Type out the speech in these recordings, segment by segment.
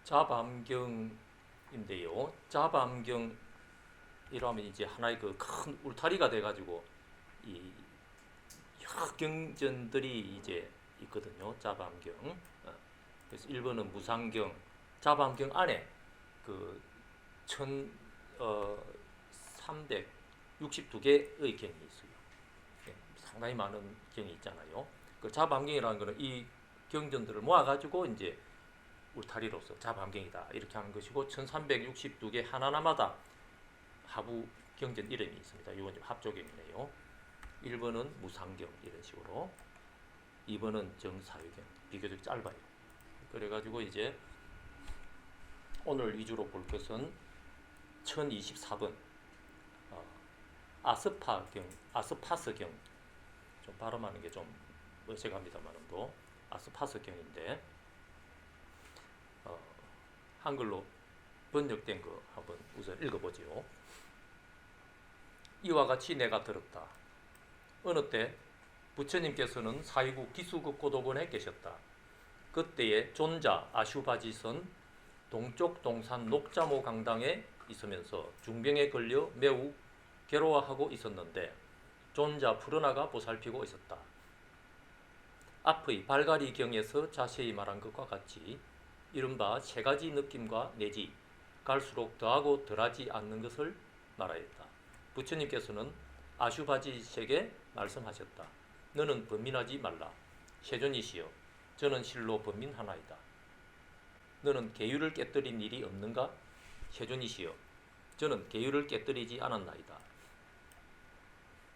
자밤경인데요. 자밤경이라면 이제 하나의 그 큰 울타리가 돼가지고 이 여러 경전들이 이제 있거든요. 자밤경. 그래서 1번은 무상경. 자밤경 안에 그 1362개의 경이 있어요. 상당히 많은 경이 있잖아요. 그 자밤경이라는 거는 이 경전들을 모아가지고 이제 울타리로서 자밤경이다 이렇게 하는 것이고, 1362개 하나하나마다 하부 경전 이름이 있습니다. 이건 이제 합조경이네요. 1번은 무상경 이런 식으로, 2번은 정사유경, 비교적 짧아요. 그래가지고 이제 오늘 위주로 볼 것은 1024번 아스파스경. 좀 발음하는 게 좀 어색합니다만도 아스파스경인데, 한글로 번역된 거 한번 우선 읽어보지요. 이와 같이 내가 들었다. 어느 때 부처님께서는 사이국 기수국 고도본에 계셨다. 그때에 존자 아슈바지선 동쪽 동산 녹자모 강당에 있으면서 중병에 걸려 매우 괴로워하고 있었는데 존자 푸르나가 보살피고 있었다. 앞의 발가리경에서 자세히 말한 것과 같이 이른바 세 가지 느낌과 내지 갈수록 더하고 덜하지 않는 것을 말하였다. 부처님께서는 아슈바지에게 말씀하셨다. 너는 번민하지 말라. 세존이시여, 저는 실로 번민하나이다. 너는 계율을 깨뜨린 일이 없는가? 세존이시여, 저는 계율을 깨뜨리지 않았나이다.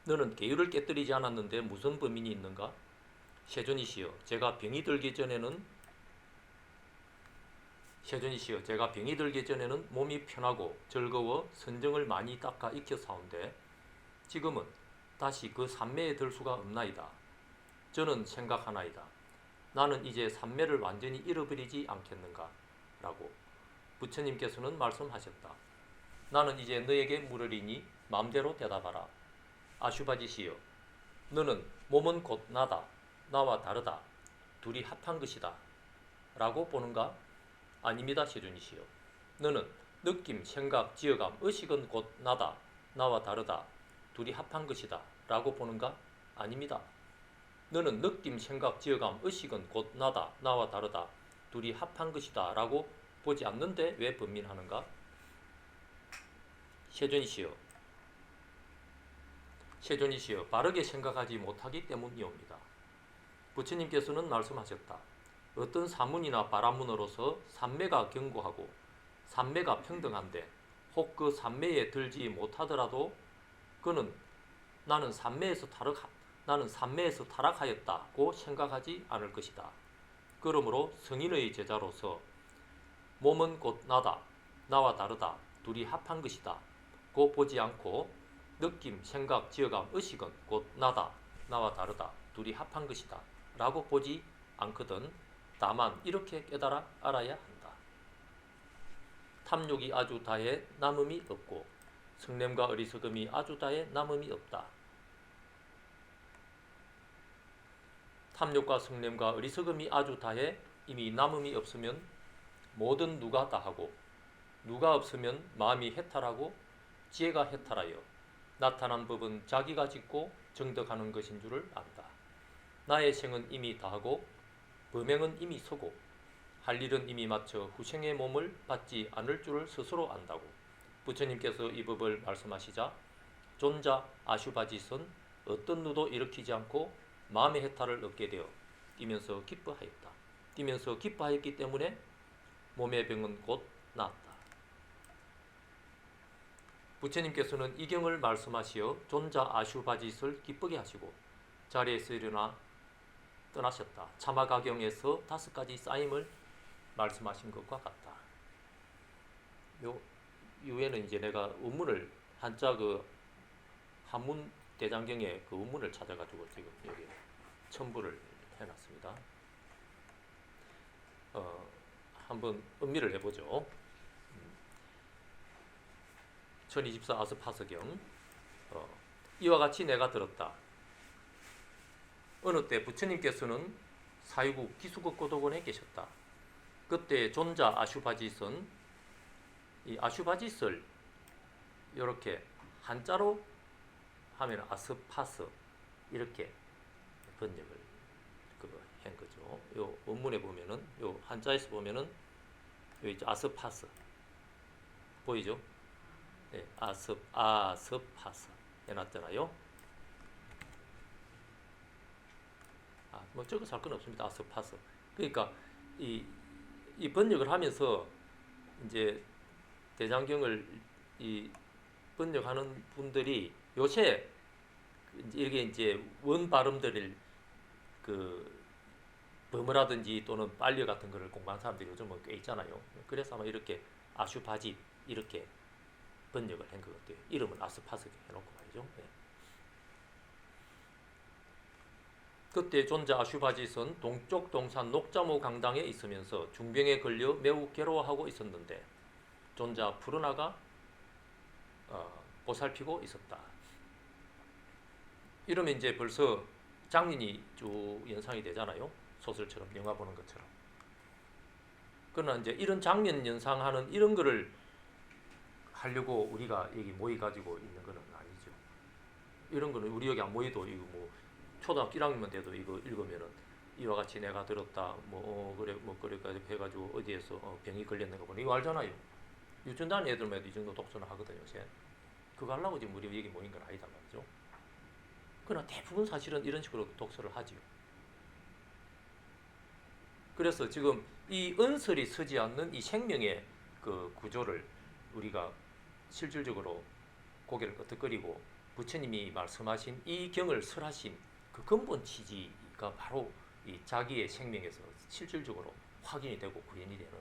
너는 계율을 깨뜨리지 않았는데 무슨 번민이 있는가? 세존이시여, 제가 병이 들기 전에는 몸이 편하고 즐거워 선정을 많이 닦아 익혀사온데 지금은 다시 그 산매에 들 수가 없나이다. 저는 생각하나이다. 나는 이제 산매를 완전히 잃어버리지 않겠는가? 라고 부처님께서는 말씀하셨다. 나는 이제 너에게 물으리니 마음대로 대답하라. 아슈바지시여, 너는 몸은 곧 나다, 나와 다르다, 둘이 합한 것이다 라고 보는가? 아닙니다. 세존이시여, 너는 느낌, 생각, 지어감, 의식은 곧 나다, 나와 다르다, 둘이 합한 것이다 라고 보는가? 아닙니다. 너는 느낌, 생각, 지어감, 의식은 곧 나다, 나와 다르다, 둘이 합한 것이다 라고 보지 않는데 왜 번민하는가? 세존이시여, 바르게 생각하지 못하기 때문이옵니다. 부처님께서는 말씀하셨다. 어떤 사문이나 바라문으로서 산매가 견고하고 산매가 평등한데 혹 그 산매에 들지 못하더라도 그는 나는 산매에서 타락하였다고 생각하지 않을 것이다. 그러므로 성인의 제자로서 몸은 곧 나다, 나와 다르다, 둘이 합한 것이다 고 보지 않고 느낌, 생각, 지어감, 의식은 곧 나다, 나와 다르다, 둘이 합한 것이다 라고 보지 않거든 다만 이렇게 깨달아 알아야 한다. 탐욕이 아주 다해 남음이 없고 성냄과 어리석음이 아주 다해 남음이 없다. 탐욕과 성냄과 어리석음이 아주 다해 이미 남음이 없으면 뭐든 누가 다하고 누가 없으면 마음이 해탈하고 지혜가 해탈하여 나타난 법은 자기가 짓고 정덕하는 것인 줄을 안다. 나의 생은 이미 다하고 범행은 이미 서고 할 일은 이미 마쳐 후생의 몸을 받지 않을 줄을 스스로 안다고 부처님께서 이 법을 말씀하시자 존자 아슈바지선 어떤 누도 일으키지 않고 마음의 해탈을 얻게 되어 뛰면서 기뻐하였다. 뛰면서 기뻐하였기 때문에 몸의 병은 곧 나았다. 부처님께서는 이 경을 말씀하시어 존자 아슈바짓을 기쁘게 하시고 자리에서 일어나 떠나셨다. 차마가경에서 5가지 쌓임을 말씀하신 것과 같다. 요 이후에는 이제 내가 원문을 한자 그 한문 대장경의 그 원문을 찾아가지고 지금 여기 첨부를 해놨습니다. 한번 음미를 해보죠. 1024 아스파스경. 이와 같이 내가 들었다. 어느 때 부처님께서는 사유국 기수국 고도원에 계셨다. 그때 존자 아슈바짓은 이 아슈바짓을 이렇게 한자로 하면 아스파스 이렇게 번역을 한 거죠. 요 원문에 보면은 요 한자에서 보면은 요 이제 아스파스 보이죠? 네, 아스파스 해놨잖아요. 뭐 적어서 할 건 없습니다. 아스파스. 그러니까 이 번역을 하면서 이제 대장경을 이 번역하는 분들이 요새 이렇게 이제 원 발음들을 버무라든지 또는 빨리 같은 거를 공부하는 사람들이 요즘은 꽤 있잖아요. 그래서 아마 이렇게 아슈바짓 이렇게 번역을 한 것 같아요. 이름은 아스파스 해놓고 말이죠. 네. 그때 존자 아슈바짓은 동쪽 동산 녹자모 강당에 있으면서 중병에 걸려 매우 괴로워하고 있었는데 존자 푸르나가 보살피고 있었다. 이러면 이제 벌써 장면이 쭉 연상이 되잖아요. 소설처럼 영화 보는 것처럼. 그러나 이제 이런 장면 연상하는 이런 거를 하려고 우리가 여기 모여 가지고 있는 거는 아니죠. 이런 거는 우리 여기 안 모여도 이거 뭐 초등학교 1학년만 돼도 이거 읽으면은 이와 같이 내가 들었다 그래 그래까지 해가지고 어디에서 병이 걸렸는 거 보니 이거 알잖아요. 유치원 애들만 해도 이 정도 독서는 하거든요. 요새. 그거 하려고 지금 우리 여기 모인 건 아니다 말이죠. 그러나 대부분 사실은 이런 식으로 독서를 하지요. 그래서 지금 이 은설이 서지 않는 이 생명의 그 구조를 우리가 실질적으로 고개를 끄덕거리고 부처님이 말씀하신 이 경을 설하신 그 근본 취지가 바로 이 자기의 생명에서 실질적으로 확인이 되고 구현이 되는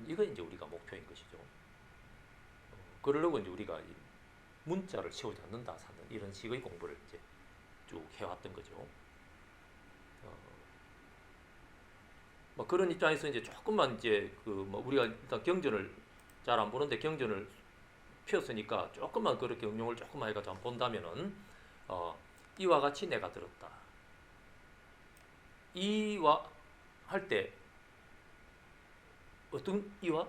이거 이제 우리가 목표인 것이죠. 그러려고 이제 우리가 이 문자를 세우지 않는다 사는 이런 식의 공부를 이제 쭉 해왔던 거죠. 뭐 그런 입장에서 이제 조금만 이제 우리가 일단 경전을 잘 안 보는데 경전을 펴었으니까 조금만 그렇게 응용을 조금만 해가지고 한번 본다면은 이와 같이 내가 들었다. 이와 할 때 어떤 이와?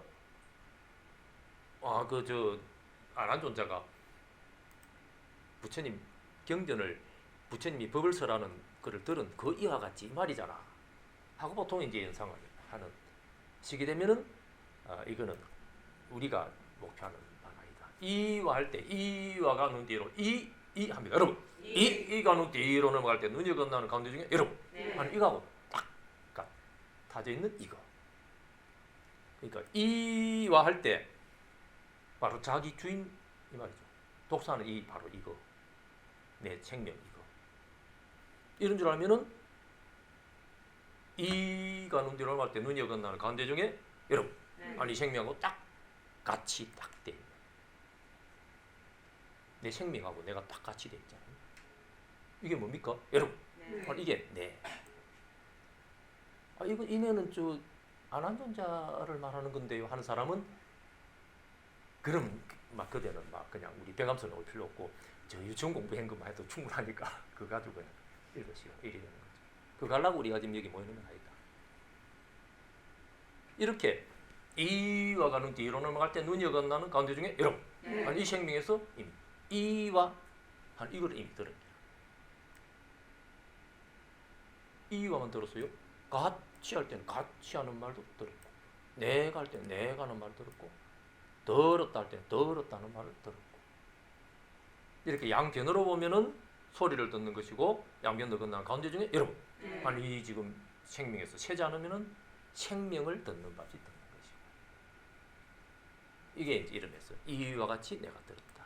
아란존자가 부처님 경전을 부처님이 법을 설하는 글을 들은 그 이와 같이 이 말이잖아. 하고 보통 이제 연상을 하는 시기 되면은 이거는 우리가 목표하는 바가 아니다. 이와 할 때 이와가 눈 뒤로 이 합니다. 여러분 이가 눈 뒤로 넘어갈 때 눈이 건너는 가운데 중에 여러분 아니 이거하고 딱 다져 있는 이거. 그러니까 이와 할 때 바로 자기 주인 이 말이죠. 독사는 이 바로 이거 내 생명 이거 이런 줄 알면은 이가 눈 뒤로 넘어갈 때 눈이 건너는 가운데 중에 여러분 아니 생명하고 딱 같이 딱 돼 있네. 내 생명하고 내가 딱 같이 돼 있잖아요. 이게 뭡니까? 여러분 이게 네. 이거 이내는 저 안한존자를 말하는 건데요 하는 사람은 그럼 막 그대는 막 그냥 우리 배감서 넣을 필요 없고 저 유치원 공부한 것만 해도 충분하니까 그거 가지고 그냥 읽으시오 이리 되는 거죠. 그거 하려고 우리가 지금 여기 모이는 건 아니다. 이렇게 이와 가는 뒤로 넘어갈 때 눈이 건너는 가운데 중에 여러분 아니 이 생명에서 이미 이와 한 이걸 이미 들었냐. 이와만 들었어요. 같이 할 때는 같이 하는 말도 들었고 내가 할 때는 내가 하는 말 들었고 더럽다 할 때는 더럽다는 말을 들었고 이렇게 양변으로 보면은 소리를 듣는 것이고 양변으로 건너는 가운데 중에 여러분 아니 이 지금 생명에서 세지 않으면은 생명을 듣는 바지 듣는 것이고 이게 이제 이름에서 이와 같이 내가 들었다.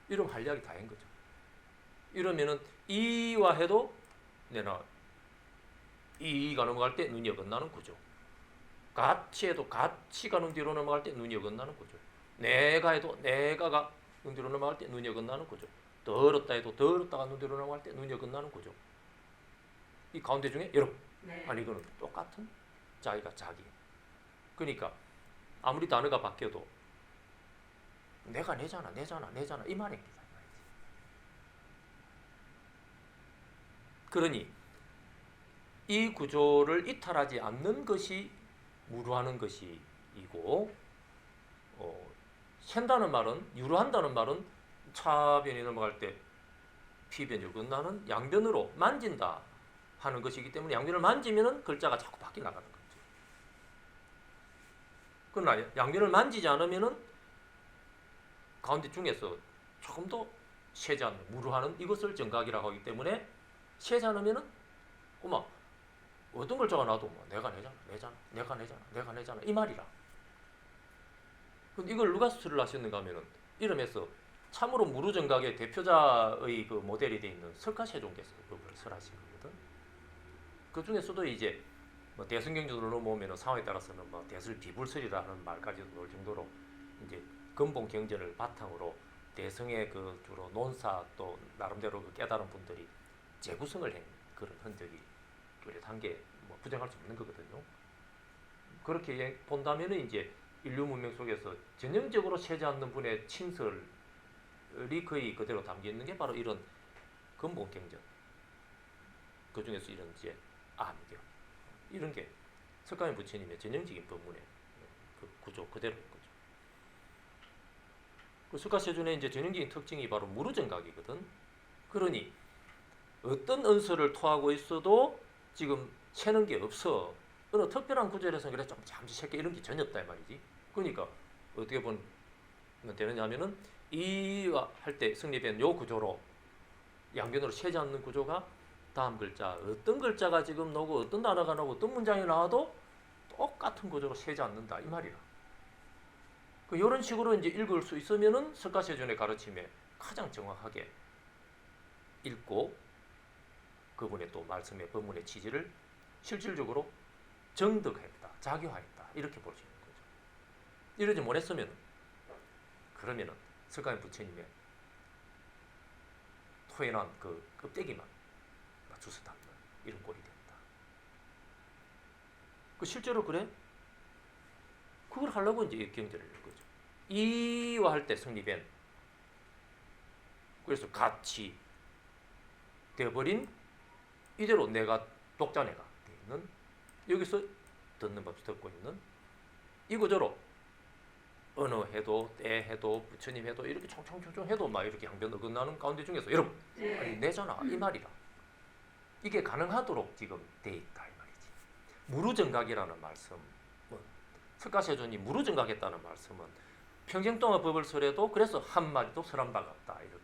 이러면 할 이야기 다 한 거죠. 이러면은 이와 해도 내가 이가 넘어갈 때 눈이 어긋나는 구조. 같이 해도 같이가 눈 뒤로 넘어갈 때 눈이 어긋나는 구조. 내가 해도 내가가 눈 뒤로 넘어갈 때 눈이 어긋나는 구조. 더럽다 해도 더럽다가 눈 뒤로 넘어갈 때 눈이 어긋나는 구조. 이 가운데 중에 여러분 아니 이거는 똑같은 자기가 자기. 그러니까 아무리 단어가 바뀌어도 내가 내잖아 이 말입니다. 그러니 이 구조를 이탈하지 않는 것이 무르하는 것이고, 샌다는 말은, 유르한다는 말은 차변이 넘어갈 때 피변이 끝나는 양변으로 만진다 하는 것이기 때문에 양변을 만지면은 글자가 자꾸 바뀌어 나가는 거죠. 그러나 양변을 만지지 않으면은 가운데 중에서 조금 더 세지 않는, 무르하는 이것을 정각이라고 하기 때문에 세지 않으면은 꼬마 어떤 글자가 나도 뭐 내가 내잖아 이 말이라. 근데 이걸 누가 수술을 하셨는가 하면은 이름에서 참으로 무르정각의 대표자의 그 모델이 되어 있는 석가세종께서 그걸 설하신 거거든. 그 중에서도 이제 뭐 대승경전으로 넘어오면 상황에 따라서는 뭐 대슬비불설이라는 말까지도 넣을 정도로 이제 근본 경전을 바탕으로 대승의 그 주로 논사 또 나름대로 그 깨달은 분들이 재구성을 한 그런 흔적이 뚜렷한 게 뭐 부정할 수 없는 거거든요. 그렇게 본다면은 이제 인류 문명 속에서 전형적으로 세지 않는 분의 친설이 거의 그대로 담겨 있는 게 바로 이런 근본 경전. 그 중에서 이런 이제 암경 이런 게 석가모니 부처님의 전형적인 법문의 그 구조 그대로인 거죠. 그 석가세존의 이제 전형적인 특징이 바로 무르정각이거든. 그러니 어떤 언서를 토하고 있어도 지금 새는 게 없어. 어느 특별한 구절에서는 그래 좀 잠시 새게 이런 게 전혀 없다 이 말이지. 그러니까 어떻게 보면 되느냐면은 이와 할 때 성립된 요 구조로 양변으로 새지 않는 구조가 다음 글자 어떤 글자가 지금 나오고 어떤 단어가 나오고 어떤 문장이 나와도 똑같은 구조로 새지 않는다 이 말이라. 그 이런 식으로 이제 읽을 수 있으면은 석가세존의 가르침에 가장 정확하게 읽고 그분의 또 말씀의 법문의 취지를 실질적으로 정득했다, 자기화했다 이렇게 볼 수 있는 거죠. 이러지 못했으면 그러면은 석가모니 부처님의 토해난 그 껍데기만 주워 담는 이런 꼴이 된다. 그 실제로 그래? 그걸 하려고 이제 경전을 읽는 거죠. 이와 할 때 성립된 그래서 같이 되어버린 이대로 내가 독자내가 되어 있는 여기서 듣는 법이 듣고 있는 이 구조로 어느 해도 때 해도 부처님 해도 이렇게 총총총총 해도 막 이렇게 양변 어긋나는 가운데 중에서 여러분 아니 내잖아 이 말이라 이게 가능하도록 지금 돼 있다 이 말이지. 무르정각이라는 말씀은 석가세존이 무르정각했다는 말씀은 평생 동안 법을 설해도 그래서 한마디도 설한 바가 없다 이렇게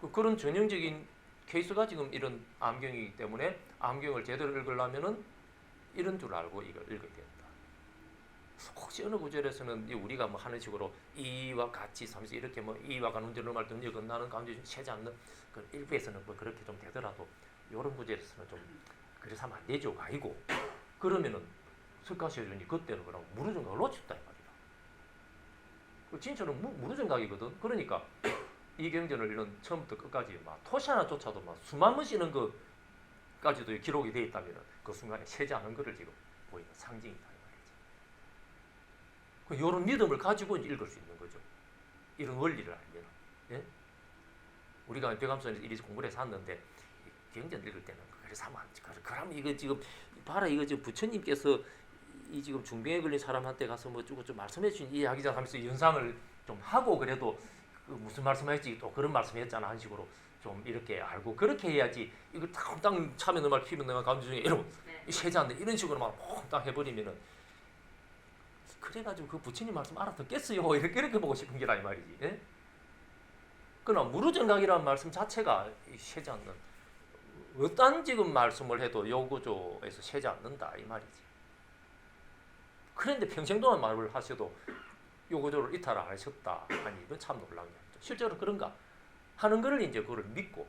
돼요. 그런 전형적인 케이스가 지금 이런 암경이기 때문에 암경을 제대로 읽으려면은 이런 줄 알고 이걸 읽어야 된다. 혹시 어느 구절에서는 우리가 뭐 하는 식으로 이와 같이 삼시 이렇게 뭐 이와 관운대로 말든 어긋나는 가운데 좀 새지 않는 그 일부에서는 뭐 그렇게 좀 되더라도 이런 구절에서는 좀 그래서 하면 안 되죠가 아니고 그러면은 석가세존이 그때는 그럼 무르정각을 놓쳤다 이 말이야. 진짜는 무르정각이거든. 그러니까 이 경전을 이런 처음부터 끝까지 막 토시 하나조차도 막 수만 번 씌는 것까지도 기록이 되어 있다면 그 순간에 새지 않은 것을 지금 보이는 상징이다 이 말이지. 이런 믿음을 가지고 이제 읽을 수 있는 거죠. 이런 원리를 알면. 예? 우리가 백암선에서 이리 공부를 해서 왔는데 경전 읽을 때는 그래서 하면 안 돼. 그러면 이거 지금 봐라 이거 지금 부처님께서 이 지금 중병에 걸린 사람한테 가서 뭐 좀 말씀해 주신 이 이야기자 하면서 연상을 좀 하고 그래도 그 무슨 말씀했지 또 그런 말씀했잖아 한 식으로 좀 이렇게 알고 그렇게 해야지 이거 탕탕 차면 넘어갈 피면 넘어갈 가운데 중에 여러분 이 세지 않는 이런 식으로 막 퐁당 해버리면은 그래가지고 그 부처님 말씀 알아듣겠어요 이렇게 보고 싶은 게라 이 말이지. 예? 그러나 무르정각이라는 말씀 자체가 세지 않는 어떤 지금 말씀을 해도 요 구조에서 세지 않는다 이 말이지. 그런데 평생 동안 말을 하셔도 요 구조를 이탈 안 하셨다 아니 이건 참 놀라운 게 아니죠. 실제로 그런가 하는 거를 이제 그걸 믿고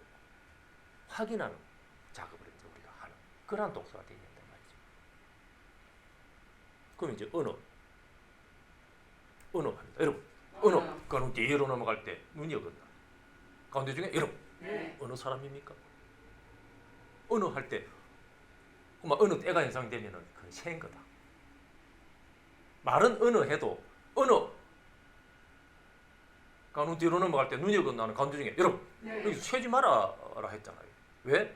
확인하는 작업을 이제 우리가 하는 그러한 독서가 되어야 된단 말이죠. 그럼 이제 언어합니다. 여러분 언어 그럼 뒤로 넘어갈 때 눈이 어긋나 가운데 중에 여러분 어느 사람입니까? 언어 할 때 어느 때가 연상되면은 그건 새인 거다. 말은 언어 해도 언어 가운데 뒤로 넘어갈 때 눈이 어긋나는 가운데 중에 여러분 여기서 새지 마라 했잖아요. 왜?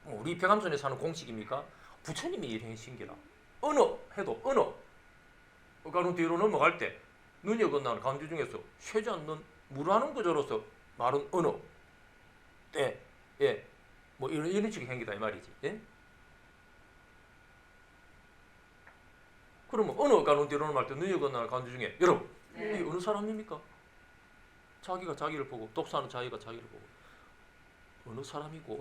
우리 백암선에 사는 공식입니까? 부처님이 일행하신 게라. 어느 해도 어느 가는 뒤로 넘어갈 때 눈이 건너는 간주 중에서 쇠지 않는 물하는 구조로서 말은 어느 때, 예, 뭐 이런 식의 행기다 이 말이지. 예? 그러면 어느 가는 뒤로 넘어갈 때 눈이 건너는 간주 중에 여러분 이 어느 사람입니까? 자기가 자기를 보고 독사는 자기가 자기를 보고 어느 사람이고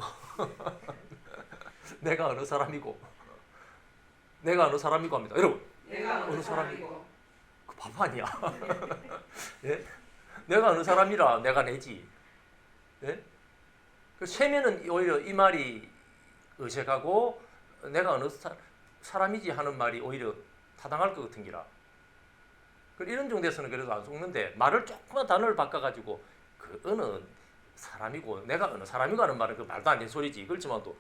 내가 어느 사람이고 내가 어느 사람이고 합니다. 여러분 내가 어느 사람이고 그 밥 아니야. 예? 내가 어느 사람이라 내가 내지. 예? 그 세면은 오히려 이 말이 어색하고 내가 어느 사람이지 하는 말이 오히려 타당할 것 같은 기라. 이런 정도에서는 그래도 안 속는데 말을 조금만 단어를 바꿔가지고 그 어느 사람이고 내가 어느 사람이고 하는 말은 그 말도 안 되는 소리지. 그렇지만 또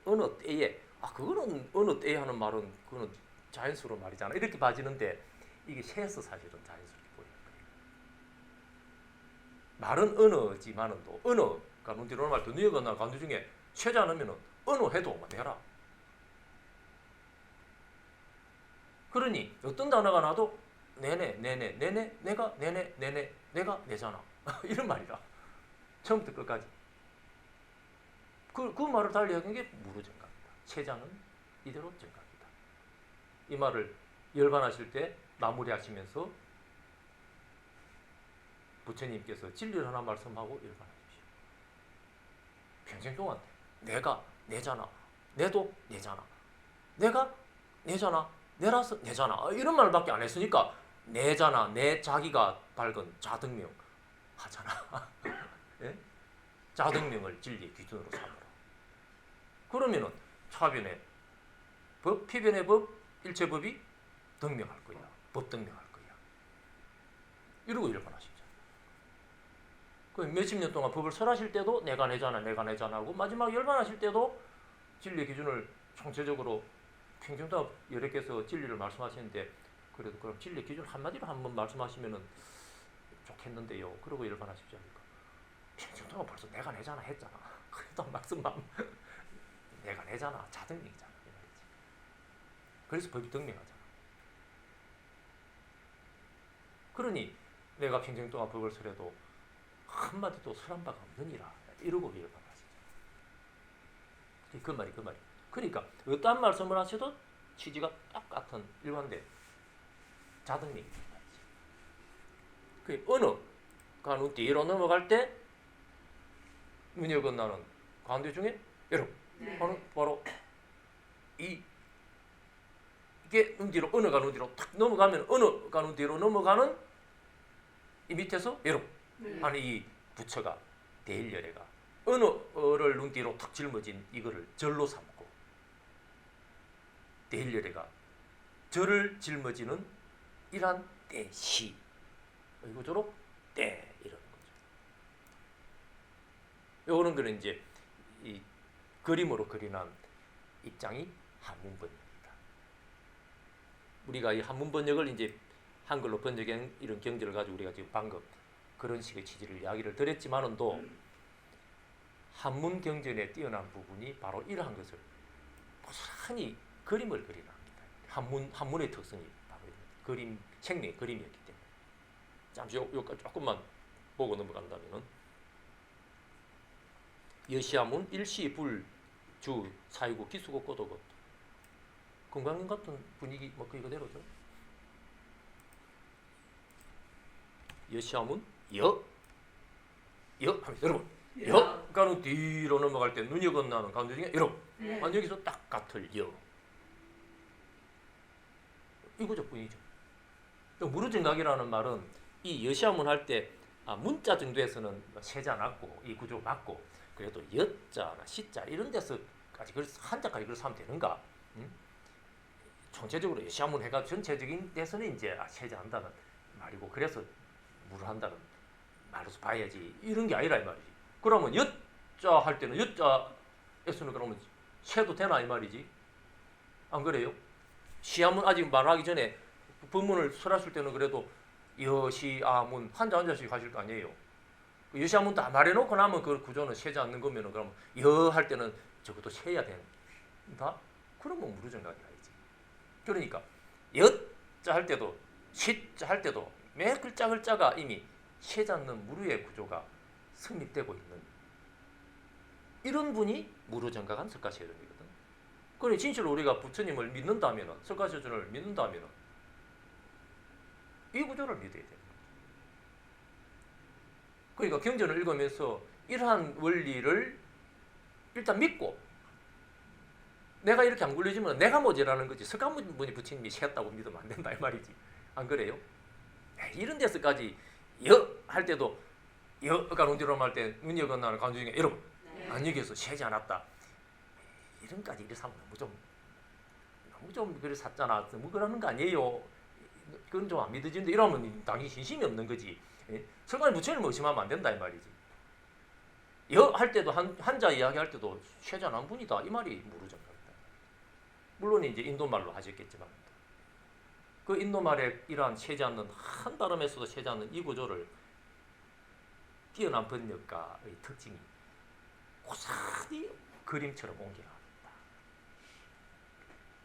어느 때에 그거는 어느 때에 하는 말은 그거는 자연스러운 말이잖아. 이렇게 봐지는데 이게 새에서 사실은 자연스럽게 보이는 거예요. 말은 언어지만은 또 언어가 눈뒤로 말도 누역어나 간두 중에 쇠지 않으면은 언어 해도 되라. 그러니 어떤 단어가 나도 내내 내가 내내 내가 내잖아. 이런 말이라. 처음부터 끝까지. 그 말을 달리하는 게 무르정각이다. 세자는 이대로 정각이다. 이 말을 열반하실 때 마무리하시면서 부처님께서 진리를 하나 말씀하고 열반하십시오. 평생 동안 내가 내잖아. 내도 내잖아. 내가 내잖아. 내라서 내잖아. 이런 말밖에 안 했으니까 내잖아. 내 자기가 밝은 자등명 하잖아. 예? 자등명을 진리의 기준으로 삼으라. 그러면은 차변의 법, 피변의 법, 일체법이 등명할 거야. 법 등명할 거야. 이러고 열반하시죠. 그 몇십 년 동안 법을 설하실 때도 내가 내잖아, 내가 내잖아 하고 마지막 열반하실 때도 진리의 기준을 총체적으로 평생 동안 여러 개서 진리를 말씀하시는데 그래도 그럼 진리의 기준 한마디로 한번 말씀하시면은 좋겠는데요. 그러고 열반하십시오. 평생 동안 벌써 내가 내잖아 했잖아. 그래도 말씀만 내가 내잖아. 자등명이잖아. 그래서 법이 등명하잖아. 그러니 내가 평생 동안 법을 설해도 한마디도 설한 바가 없느니라. 이러고 열반하시죠. 그 말이. 그러니까 어떠한 말씀을 하셔도 취지가 똑같은 일관된 자등명입니다. 그 언어가 눈 뒤로 넘어갈 때 눈이 건너는 가운데 중에 여러분 바로 이게 눈 뒤로 언어가 눈 뒤로 탁 넘어가면 언어가 눈 뒤로 넘어가는 이 밑에서 여러분 하는 이 부처가 대일열애가 언어를 눈 뒤로 탁 짊어진 이거를 절로 삼고 대일열애가 절을 짊어지는 이러한 때시 이거저로 때 이러는 거죠. 요거는 그는 이제 이 그림으로 그리는 입장이 한문번역입니다. 우리가 이 한문번역을 이제 한글로 번역한 이런 경지를 가지고 우리가 지금 방금 그런 식의 취지를 이야기를 드렸지만은도 한문 경전에 뛰어난 부분이 바로 이러한 것을 고스란히 그림을 그리는 겁니다. 한문의 특성이 바로 그림, 생명의 그림이었기 때문에. 잠시 요까지 조금만 보고 넘어간다면은 여시아문 일시불주 사이구 기수고 꼬도고 건강인 같은 분위기 뭐 그 이거대로죠. 여시아문 여 하면서 여러분 여가는 뒤로 넘어갈 때 눈이 건너는 가운데 중에 여러분 여기서 딱 같을 여 이거죠 뿐이죠. 무르증각이라는 말은 이 여시아문 할 때 문자 정도에서는 세자 맞고 이 구조 맞고 그래도 여자나 시자 이런 데서까지 그래서 한자까지 그래서 하면 되는가? 총체적으로 여시아문 해가 전체적인 데서는 이제 세자한다는 말이고 그래서 물을 한다는 말로서 봐야지 이런 게 아니라 이 말이지. 그러면 여자 할 때는 여자에서는 그러면 세도 되나 이 말이지? 안 그래요? 시아문 아직 말하기 전에 법문을 설하실 때는 그래도 여시아문 한자씩 하실 거 아니에요. 여시한문 다 말해놓고 나면 그 구조는 세지 않는 거면은 그럼 여 할 때는 적어도 세야 된다? 그러면 무르정각이 아니지. 그러니까 여자 할 때도 시자 할 때도 매 글자 글자가 이미 세지 않는 무르의 구조가 성립되고 있는 이런 분이 무르정각한 석가시해존이거든. 그러니 진실로 우리가 부처님을 믿는다면은, 석가시해존을 믿는다면은 이 구조를 믿어야 돼. 그러니까 경전을 읽으면서 이러한 원리를 일단 믿고, 내가 이렇게 안 굴려지면 내가 모자라는 거지. 석가모니 부처님이 세웠다고 믿으면 안 된다 이 말이지. 안 그래요? 이런 데서까지 여 할 때도 여가 논지로 할 때 눈이 건너는 간주 중에 여러분 안 여기서 세지 않았다. 이런까지 이래서 너무 좀 그래 샀잖아. 뭐 그러는 거 아니에요. 그건 좀 안 믿어지는데 이러면 당연히 신심이 없는 거지. 설관이 부처님을 의심하면 안 된다 이 말이지. 여 할 때도 한자 이야기할 때도 세지 않은 분이다 이 말이 무르정각이다. 물론 이제 인도말로 하셨겠지만 그 인도말의 이러한 세지 않는 한 발음에서도 세지 않는 이 구조를 뛰어난 번역가의 특징이 고스란히 그림처럼 옮겨갑니다.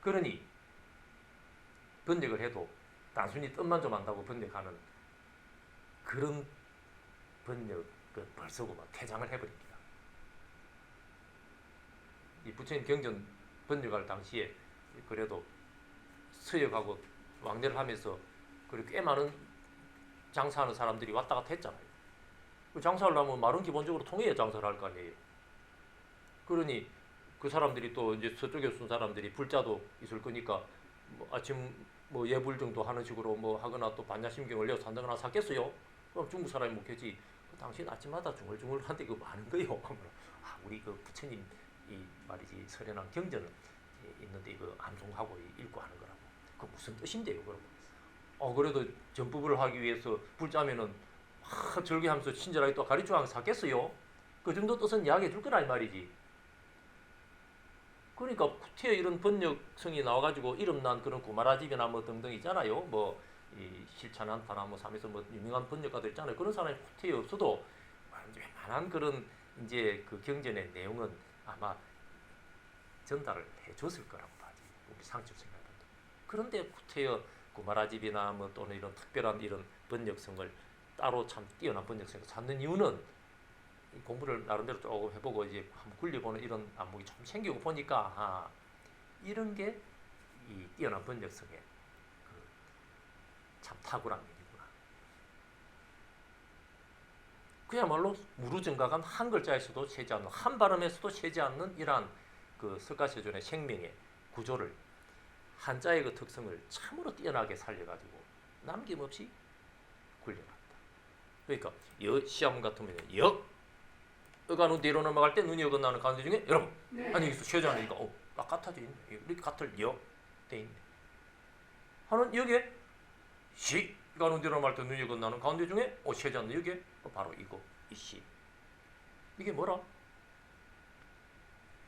그러니 번역을 해도 단순히 뜻만 좀 안다고 번역하는 그런 번역은 벌써 퇴장을 해버립니다. 이 부처님 경전 번역할 당시에 그래도 서역하고 왕래를 하면서 꽤 많은 장사하는 사람들이 왔다 갔다 했잖아요. 장사를 하면 말은 기본적으로 통해야 장사를 할 거 아니에요. 그러니 그 사람들이 또 이제 서쪽에 쓴 사람들이 불자도 있을 거니까 아침 예불 정도 하는 식으로 하거나 또 반야심경 올려서 한다거나 샀겠어요. 그럼 중국 사람이 먹겠지. 당신 아침마다 중얼중얼한데 그거 많은 거요. 우리 그 부처님 이 말이지 설해난 경전은 있는데 이거 암송하고 읽고 하는 거라고. 그 무슨 뜻인데요, 그러고. 그래도 전법을 하기 위해서 불자면은 절개하면서 친절하게 또 가르쳐가면서 샀겠어요. 그 정도 뜻은 이야기해 줄 거라 이 말이지. 그러니까 후티에 이런 번역성이 나와가지고 이름난 그런 구마라집이나 등등 있잖아요. 이 실찬한타나 삼에서 유명한 번역가들 있잖아요. 그런 사람이 후티에 없어도 웬만한 그런 이제 그 경전의 내용은 아마 전달을 해줬을 거라고 봐지. 우리 상주 생각은. 그런데 후티에 구마라집이나 또는 이런 특별한 이런 번역성을 따로 참 뛰어난 번역성을 찾는 이유는 공부를 나름대로 조금 해보고 이제 한번 굴려보는 이런 안목이 좀 생기고 보니까 이런 게 이 뛰어난 번역성의 참 탁월한 면이구나. 그야말로 무르정각한 한 글자에서도 세지 않는, 한 발음에서도 세지 않는 이러한 그 석가시해존의 생명의 구조를 한자의 그 특성을 참으로 뛰어나게 살려가지고 남김없이 굴려놨다. 그러니까 시험 같은 경우에 어가 눈 뒤로 넘어갈 때 눈이 어긋나는 가운데 중에 여러분 아니 여기서 세지 않으니까 같아져 있네. 이렇게 같을 돼 있네. 하는 여기에 시가 눈 뒤로 넘어갈 때 눈이 어긋나는 가운데 중에 세지 않는 여기에 바로 이거 이 시. 이게 뭐라?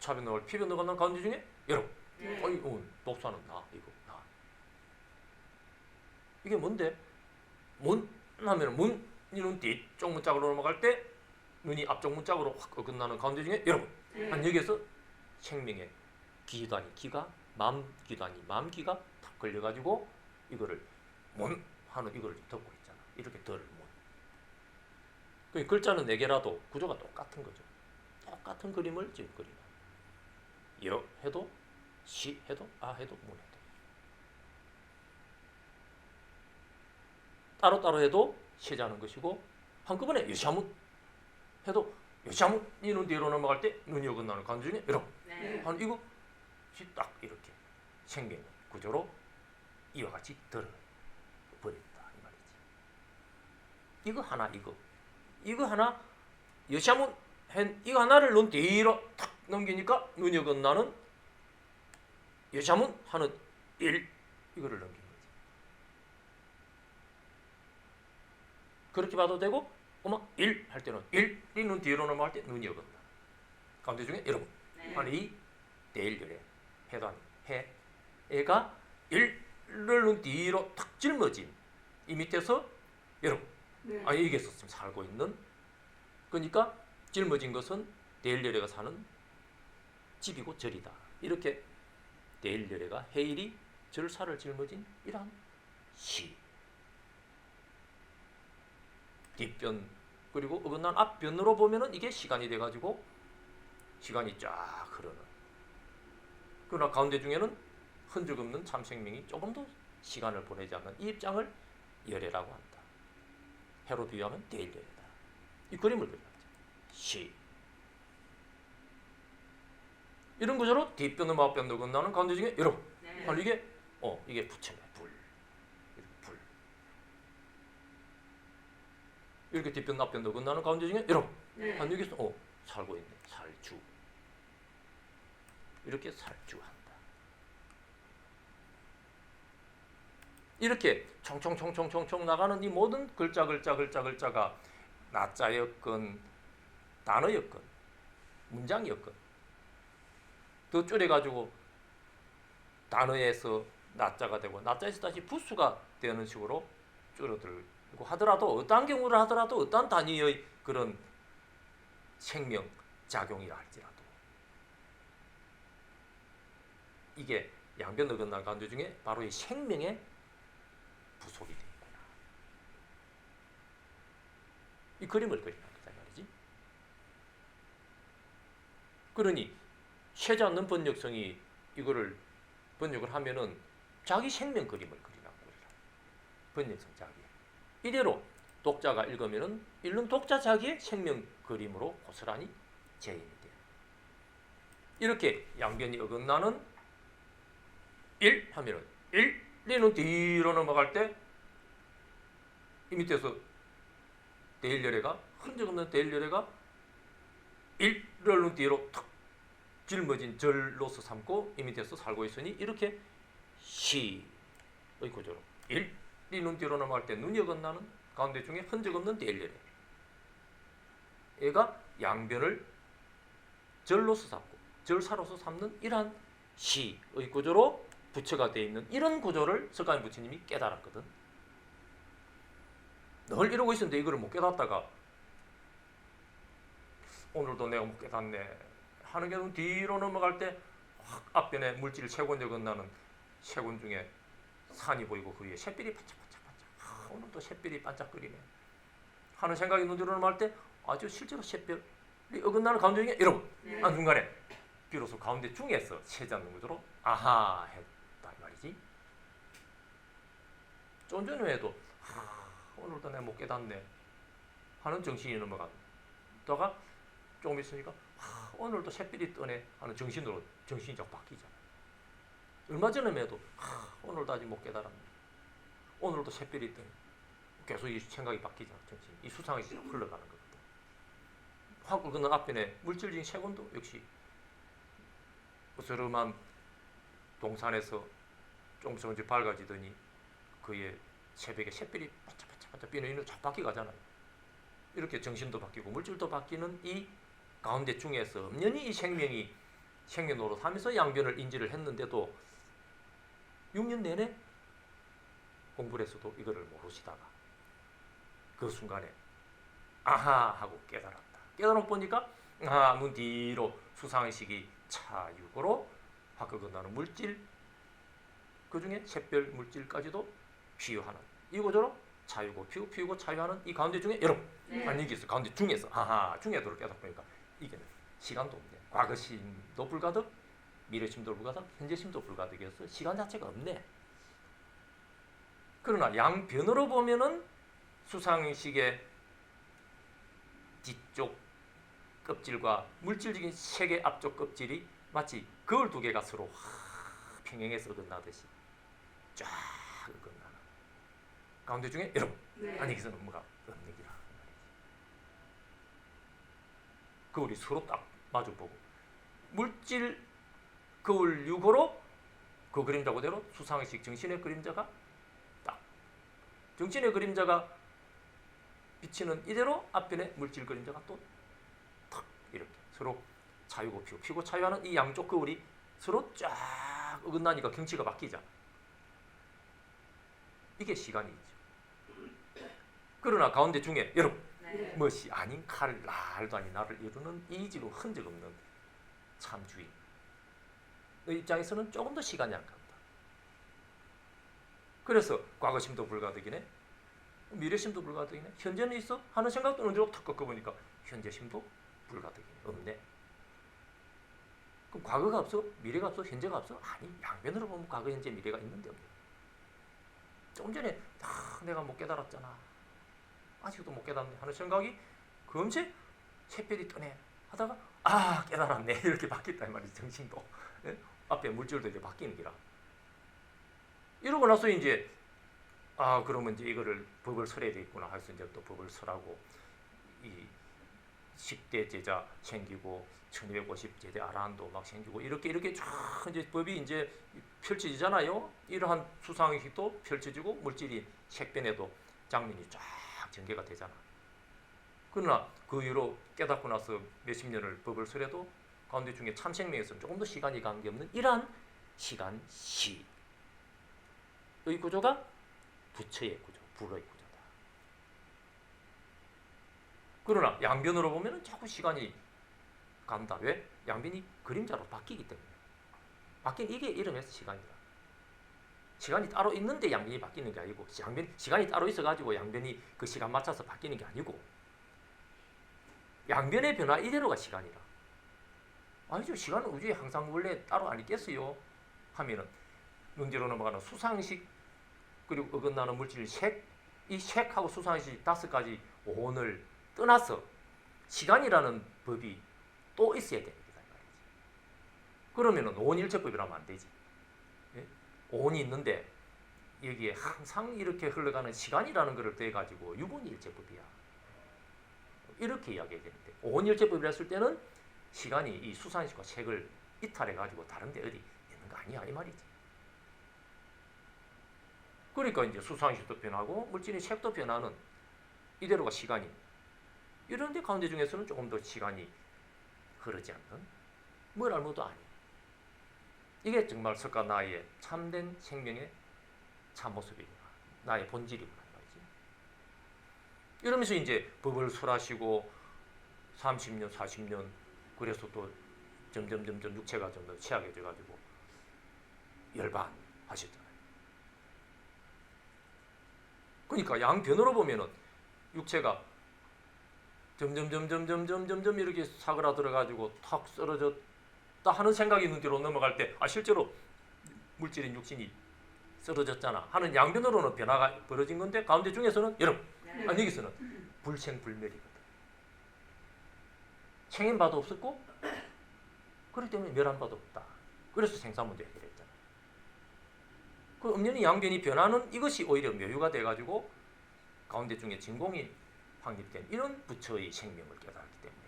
차변 넘어갈 피변 넘어가는 가운데 중에 여러분 독사는 나 이거 나. 이게 뭔데? 문 하면 문이는 뒤쪽 문짝으로 넘어갈 때 눈이 앞쪽 문짝으로 확 어긋나는 가운데 중에 여러분 한 여기에서 생명의 기단이 기가 마음기단이 마음기가 탁 걸려가지고 이거를 문 하는 이걸 덮고 있잖아. 이렇게 덜 문. 그 글자는 4개라도 구조가 똑같은 거죠. 똑같은 그림을 지금 그리는. 여 해도 시 해도 아 해도 문 해도 따로따로 해도 세자는 것이고 한꺼번에 여샤문 해도 여샤문이 눈 뒤로 넘어갈 때 눈이 어긋나는 가운데 중에 여러분 한 이거 딱 이렇게 생명 구조로 이와 같이 들어버린다 이 말이지. 이거 하나 이거 하나 여샤문 이거 하나를 눈 뒤로 탁 넘기니까 눈이 어긋나는 여샤문 하는 1 이거를 넘기는 거지. 그렇게 봐도 되고 1 할 때는 1이 눈 뒤로 넘어갈 때 눈이 어긋나. 가운데 중에 여러분 한 2 대일열에 해도 안 해가 1을 눈 뒤로 탁 짊어진 이 밑에서 여러분 여기서 지금 살고 있는 그러니까 짊어진 것은 대일열애가 사는 집이고 절이다. 이렇게 대일열애가 해일이 절사를 짊어진 이러한 시. 뒷변 그리고 어긋난 앞변으로 보면은 이게 시간이 돼가지고 시간이 쫙 흐르는. 그러나 가운데 중에는 흔적 없는 참 생명이 조금도 시간을 보내지 않는 이 입장을 열애라고 한다. 해로 비유하면 대일열애다. 이 그림을 그려놨죠. 시. 이런 구조로 뒷변과 앞변도 끝나는 가운데 중에 여러분 아니 이게 부처네. 불. 불. 이렇게 뒷변 앞변도 끝나는 가운데 중에 여러분 아니 여기서 살고 있네. 살주. 이렇게 살주한다. 이렇게 총총총총총총 나가는 이 모든 글자가 나자였건 단어였건 문장이었건 더 줄여가지고 단어에서 나자가 되고 나자에서 다시 부수가 되는 식으로 줄어들고 하더라도 어떠한 경우를 하더라도 어떠한 단위의 그런 생명 작용이라 할지라도 이게 양변 어긋난 가운데 중에 바로 이 생명의 부속이 되는구나. 이 그림을 그리는 거다 말이지. 그러니 쉬지 않는 번역성이 이거를 번역을 하면은 자기 생명 그림을 그리라고 번역성 자기. 이대로 독자가 읽으면은 읽는 독자 자기의 생명 그림으로 고스란히 재현이 돼요. 이렇게 양변이 어긋나는 1 하면은 1리는 뒤로 넘어갈 때 이 밑에서 대일열애가 흔적 없는 대일열애가 1를 뒤로 탁 짊어진 절로서 삼고 이 밑에서 살고 있으니 이렇게 시의 구조로 1리는 뒤로 넘어갈 때 눈이 어긋나는 가운데 중에 흔적 없는 대일열애 얘가 양변을 절로서 삼고 절사로서 삼는 이러한 시의 구조로 부처가 되어 있는 이런 구조를 석가모니 부처님이 깨달았거든. 늘 이러고 있었는데 이거를 못 깨닫다가 오늘도 내가 못 깨닫네 하는 게 뒤로 넘어갈 때 앞변에 물질 세곤 어긋나는 세곤 중에 산이 보이고 그 위에 샛별이 반짝반짝반짝 오늘도 샛별이 반짝거리네 하는 생각이 눈 뒤로 넘어갈 때 아주 실제로 샛별이 어긋나는 가운데 중에 여러분 중간에 비로소 가운데 중에서 세지 않는 구조로 아하 했다 말이지. 좀 전에도 오늘도 내가 못 깨닫네 하는 정신이 넘어가다가 조금 있으니까 오늘도 샛별이 뜨네 하는 정신으로 정신이 좀 바뀌잖아. 얼마 전에도 오늘도 아직 못 깨달았네 오늘도 샛별이 뜨네 계속 이 생각이 바뀌잖아. 정신 이 수상이 흘러가는 거거든. 확 어긋난 앞변에 물질적인 세곤도 역시 어스름한 동산에서 조금씩 밝아지더니 그의 새벽에 샛별이 반짝반짝 비는 이는 쫙 바뀌 가잖아요. 이렇게 정신도 바뀌고 물질도 바뀌는 이 가운데 중에서 엄연히 이 생명이 생명 노릇하면서 양변을 인지를 했는데도 6년 내내 공부를 했어도 이거를 모르시다가 그 순간에 아하 하고 깨달았다. 깨달아 보니까 눈 뒤로 수상식이 차육으로 확 어긋나는 물질 그 중에 샛별 물질까지도 비유하는 이 구조로 차유고 피우고 차유하는 이 가운데 중에 여러분 아니 이게 있어 가운데 중에서 중에도를 깨닫보니까 이게 시간도 없네. 과거심도 불가득 미래심도 불가득 현재심도 불가득해서 시간 자체가 없네. 그러나 양변으로 보면은 수상식의 뒤쪽 껍질과 물질적인 세계 앞쪽 껍질이 마치 거울 두 개가 서로 평행해서 어긋나듯이 쫙 어긋나는 가운데 중에 여러분 아니 여기서는 뭐가 없는 기라 거울이 서로 딱 마주보고 물질 거울 유고로 그 그림자 그대로 수상식 정신의 그림자가 딱 정신의 그림자가 비치는 이대로 앞편에 물질 그림자가 또 탁 이렇게 서로 차유고 피고 차유하는 이 양쪽 거울이 서로 쫙 어긋나니까 경치가 바뀌자. 이게 시간이죠. 그러나 가운데 중에 여러분 네. 멋이 아닌 칼 날도 아닌 나를 이루는 이지로 흔적 없는 참 주인. 의 입장에서는 조금 더 시간이 안 간다. 그래서 과거심도 불가득이네, 미래심도 불가득이네, 현재는 있어 하는 생각도 어디로 탁 꺾어보니까 현재심도 불가득이네, 없네. 그럼 과거가 없어? 미래가 없어? 현재가 없어? 아니, 양변으로 보면 과거, 현재, 미래가 있는데 없네. 조금 전에 내가 못 깨달았잖아, 아직도 못 깨달았네 하는 생각이 금세 새별이 뜨네 하다가 깨달았네 이렇게 바뀌었다 이 말이지. 정신도 앞에 물질도 이제 바뀌는 기라. 이러고 나서 이제 그러면 이제 이거를 법을 설해야 되겠구나 해서 이제 또 법을 설하고 이 10대 제자 생기고 1250제대 아라한도 막 생기고 이렇게 쫙 이제 법이 이제 펼쳐지잖아요. 이러한 수상식도 펼쳐지고 물질이 색변에도 장면이 쫙 전개가 되잖아. 그러나 그 이후로 깨닫고 나서 몇십 년을 법을 설해도 가운데 중에 참생명에서는 조금 더 시간이 관계없는 이러한 시간시의 구조가 부처의 구조, 불의 구조다. 그러나 양변으로 보면 자꾸 시간이 간다. 왜? 양변이 그림자로 바뀌기 때문에. 바뀐 이게 이름에서 시간이다. 시간이 따로 있는데 양변이 바뀌는 게 아니고, 시간이 따로 있어가지고 양변이 그 시간 맞춰서 바뀌는 게 아니고, 양변의 변화 이대로가 시간이라. 아니죠. 시간은 우주에 항상 원래 따로 안 있겠어요 하면은 문제로 넘어가는 수상식 그리고 어긋나는 물질 색, 이 색하고 수상식 5가지 오온을 떠나서 시간이라는 법이 또 있어야 됩니다. 그러면은 오온일체법이라면 안 되지. 예? 오온이 있는데 여기에 항상 이렇게 흘러가는 시간이라는 것을 더해가지고 유본일체법이야. 이렇게 이야기해야 되는데, 오온일체법이라 했을 때는 시간이 이 수상식과 색을 이탈해가지고 다른데 어디 있는 거 아니야 이 말이지. 그러니까 이제 수상식도 변하고 물질의 색도 변하는 이대로가 시간이. 이런데 가운데 중에서는 조금 더 시간이 흐르지 않는 뭘 알무도 아니. 이게 정말 석가 나의 참된 생명의 참모습이구나, 나의 본질이구나 말이지. 이러면서 이제 법을 설하시고 30년, 40년 그래서 또 점점 육체가 좀 더 취약해져가지고 열반하셨잖아요. 그러니까 양변으로 보면은 육체가 점점 이렇게 사그라들어가지고 탁 쓰러졌다 하는 생각이 있는 뒤로 넘어갈 때 실제로 물질인 육신이 쓰러졌잖아 하는 양변으로는 변화가 벌어진 건데, 가운데 중에서는 여러분 여기서는 불생불멸이거든. 생인 바도 없었고 그렇기 때문에 멸한 바도 없다. 그래서 생사문제 해결했잖아. 그 엄연히 양변이 변하는 이것이 오히려 묘유가 돼가지고 가운데 중에 진공이 확립된 이런 부처의 생명을 깨달았기 때문에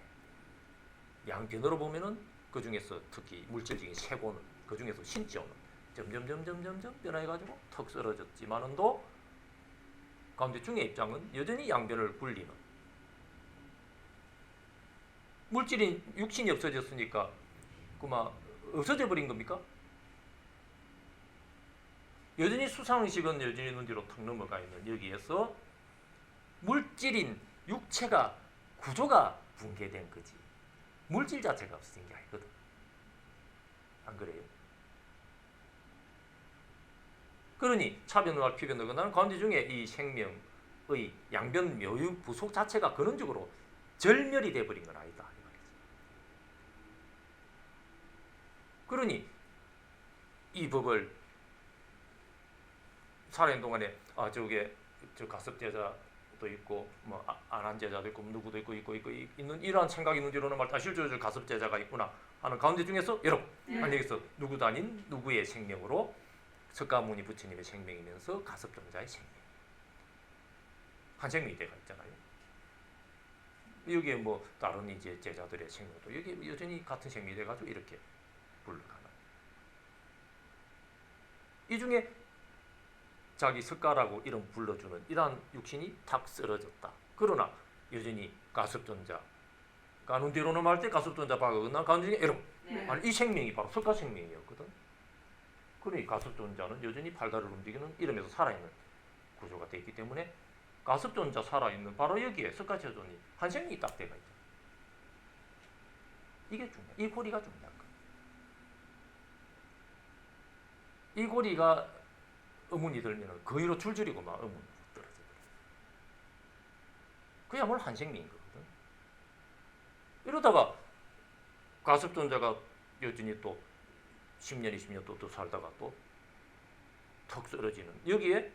양변으로 보면은 그 중에서 특히 물질적인 세고는 그 중에서 신지오는 점점 변화해가지고 턱 쓰러졌지만은도 가운데 중의 입장은 여전히 양변을 굴리는, 물질인 육신이 없어졌으니까 그만 없어져 버린 겁니까? 여전히 수상식은 여전히 눈 뒤로 턱 넘어가 있는 여기에서 물질인 육체가 구조가 붕괴된 거지 물질 자체가 없어진 게 아니거든. 안 그래요? 그러니 차변과 피변을 건너는 가운데 중에 이 생명의 양변 묘유 부속 자체가 근원적으로 절멸이 돼버린 건 아니다. 그러니 이 법을 살아있는 동안에 저게 저 가섭 제자도 있고 뭐 안한 제자도 있고 누구도 있고 있는 이러한 생각이 있는 뒤로는 말다 실제로 저 가섭 제자가 있구나 하는 가운데 중에서 여러분 여기서 누구도 아닌 누구의 생명으로 석가모니 부처님의 생명이면서 가섭종자의 생명 한 생명이 되어 있잖아요. 여기에 뭐 다른 이제 제자들의 생명도 여기 여전히 같은 생명이 돼가지고 이렇게 불러가는. 이 중에 자기 석가라고 이름 불러주는 이러한 육신이 탁 쓰러졌다. 그러나 여전히 가섭존자 가는 뒤로 넘어갈 때 가섭존자 바가 끝난 가운데 중에 여러분 아니 이 생명이 바로 석가 생명이었거든. 그러니 가섭존자는 여전히 팔다를 움직이는 이름에서 살아있는 구조가 되어 있기 때문에 가습존자 살아있는 바로 여기에 석가시존이 한 생명이 딱 돼가 있죠. 이게 중요해. 이 고리가 중요한 거야. 이 고리가 의문이 들면 그 위로 줄줄이고 막 의문이 떨어지더라. 그야말로 한 생명인 거거든. 이러다가 가습존자가 여전히 또 10년, 20년 또 살다가 또 턱 쓰러지는 여기에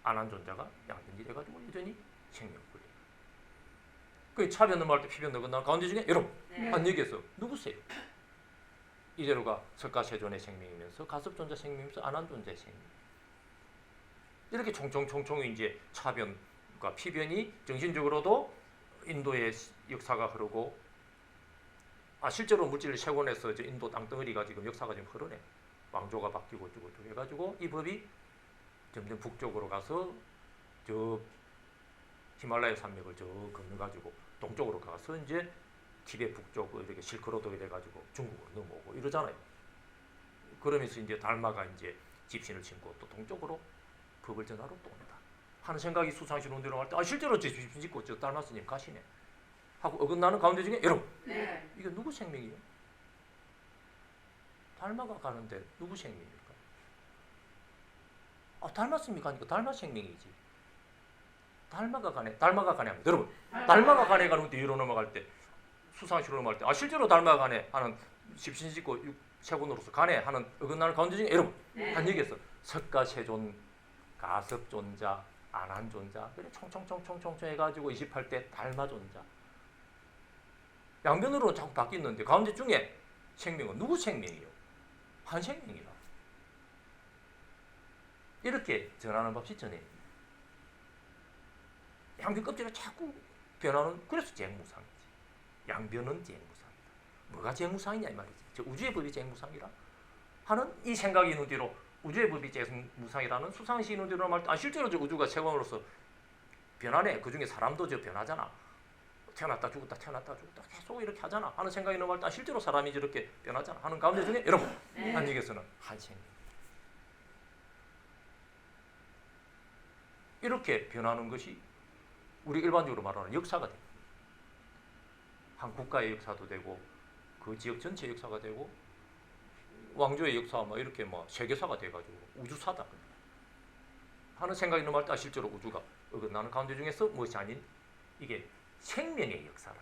안한존자가 양변질해가지고 여전히 생명을 걸려요. 그 차변 넘어갈 때 피변 넘어가는 가운데 중에 여러분 한 여기에서 누구세요? 이대로가 석가세존의 생명이면서 가습존자 생명이면서 안한존자의 생명. 이렇게 총총총총 이제 차변과 피변이 정신적으로도 인도의 역사가 흐르고 실제로 물질을 채권해서 인도 땅덩어리가 지금 역사가 지금 흐르네. 왕조가 바뀌고 어쩌고 해가지고 이 법이 점점 북쪽으로 가서 저 히말라야 산맥을 저 건너가지고 동쪽으로 가서 이제 티베트 북쪽 이렇게 실크로드에 돼가지고 중국으로 넘어오고 이러잖아요. 그러면서 이제 달마가 이제 집신을 신고 또 동쪽으로 법을 전하러 또 온다 하는 생각이 수상시 논대로 할 때 실제로 제 집신 짓고 저 달마 스님 가시네 하고 어긋나는 가운데 중에 여러분 이게 누구 생명이에요? 달마가 가는데 누구 생명입니까? 달마 스님이 가니까 달마 생명이지. 달마가 가네 하면 여러분 달마가 가네 가는 것도 위로 넘어갈 때 수상시로 넘어갈 때 실제로 달마가 가네 하는 집신 짓고 세군으로서 가네 하는 어긋나는 가운데 중에 여러분 한 여기에서 석가세존 가섭존자 안한존자 그래 총총총총총 해가지고 28대 달마존자 양변으로는 자꾸 바뀌는데 가운데 중에 생명은 누구 생명이에요? 한 생명이라 이렇게 전하는 법이 전해입니다. 양변 껍질이 자꾸 변하는 그래서 쟁무상이지. 양변은 쟁무상이다. 뭐가 쟁무상이냐 이 말이지. 저 우주의 법이 쟁무상이라 하는 이 생각이 있는 뒤로 우주의 법이 쟁무상이라는 수상시 있는 뒤로 말 때 실제로 저 우주가 세관으로서 변하네. 그중에 사람도 저 변하잖아. 태어났다 죽었다 태어났다 죽었다 계속 이렇게 하잖아 하는 생각이 넘어갈 때 실제로 사람이 저렇게 변하잖아 하는 가운데 중에 여러분 한 얘기에서는 한 생명 이렇게 변하는 것이 우리 일반적으로 말하는 역사가 됩니다. 한 국가의 역사도 되고 그 지역 전체 역사가 되고 왕조의 역사 뭐 이렇게 뭐 세계사가 돼가지고 우주사다 하는 생각이 넘어갈 때 실제로 우주가 어긋나는 가운데 중에서 무엇이 아닌 이게 생명의 역사라.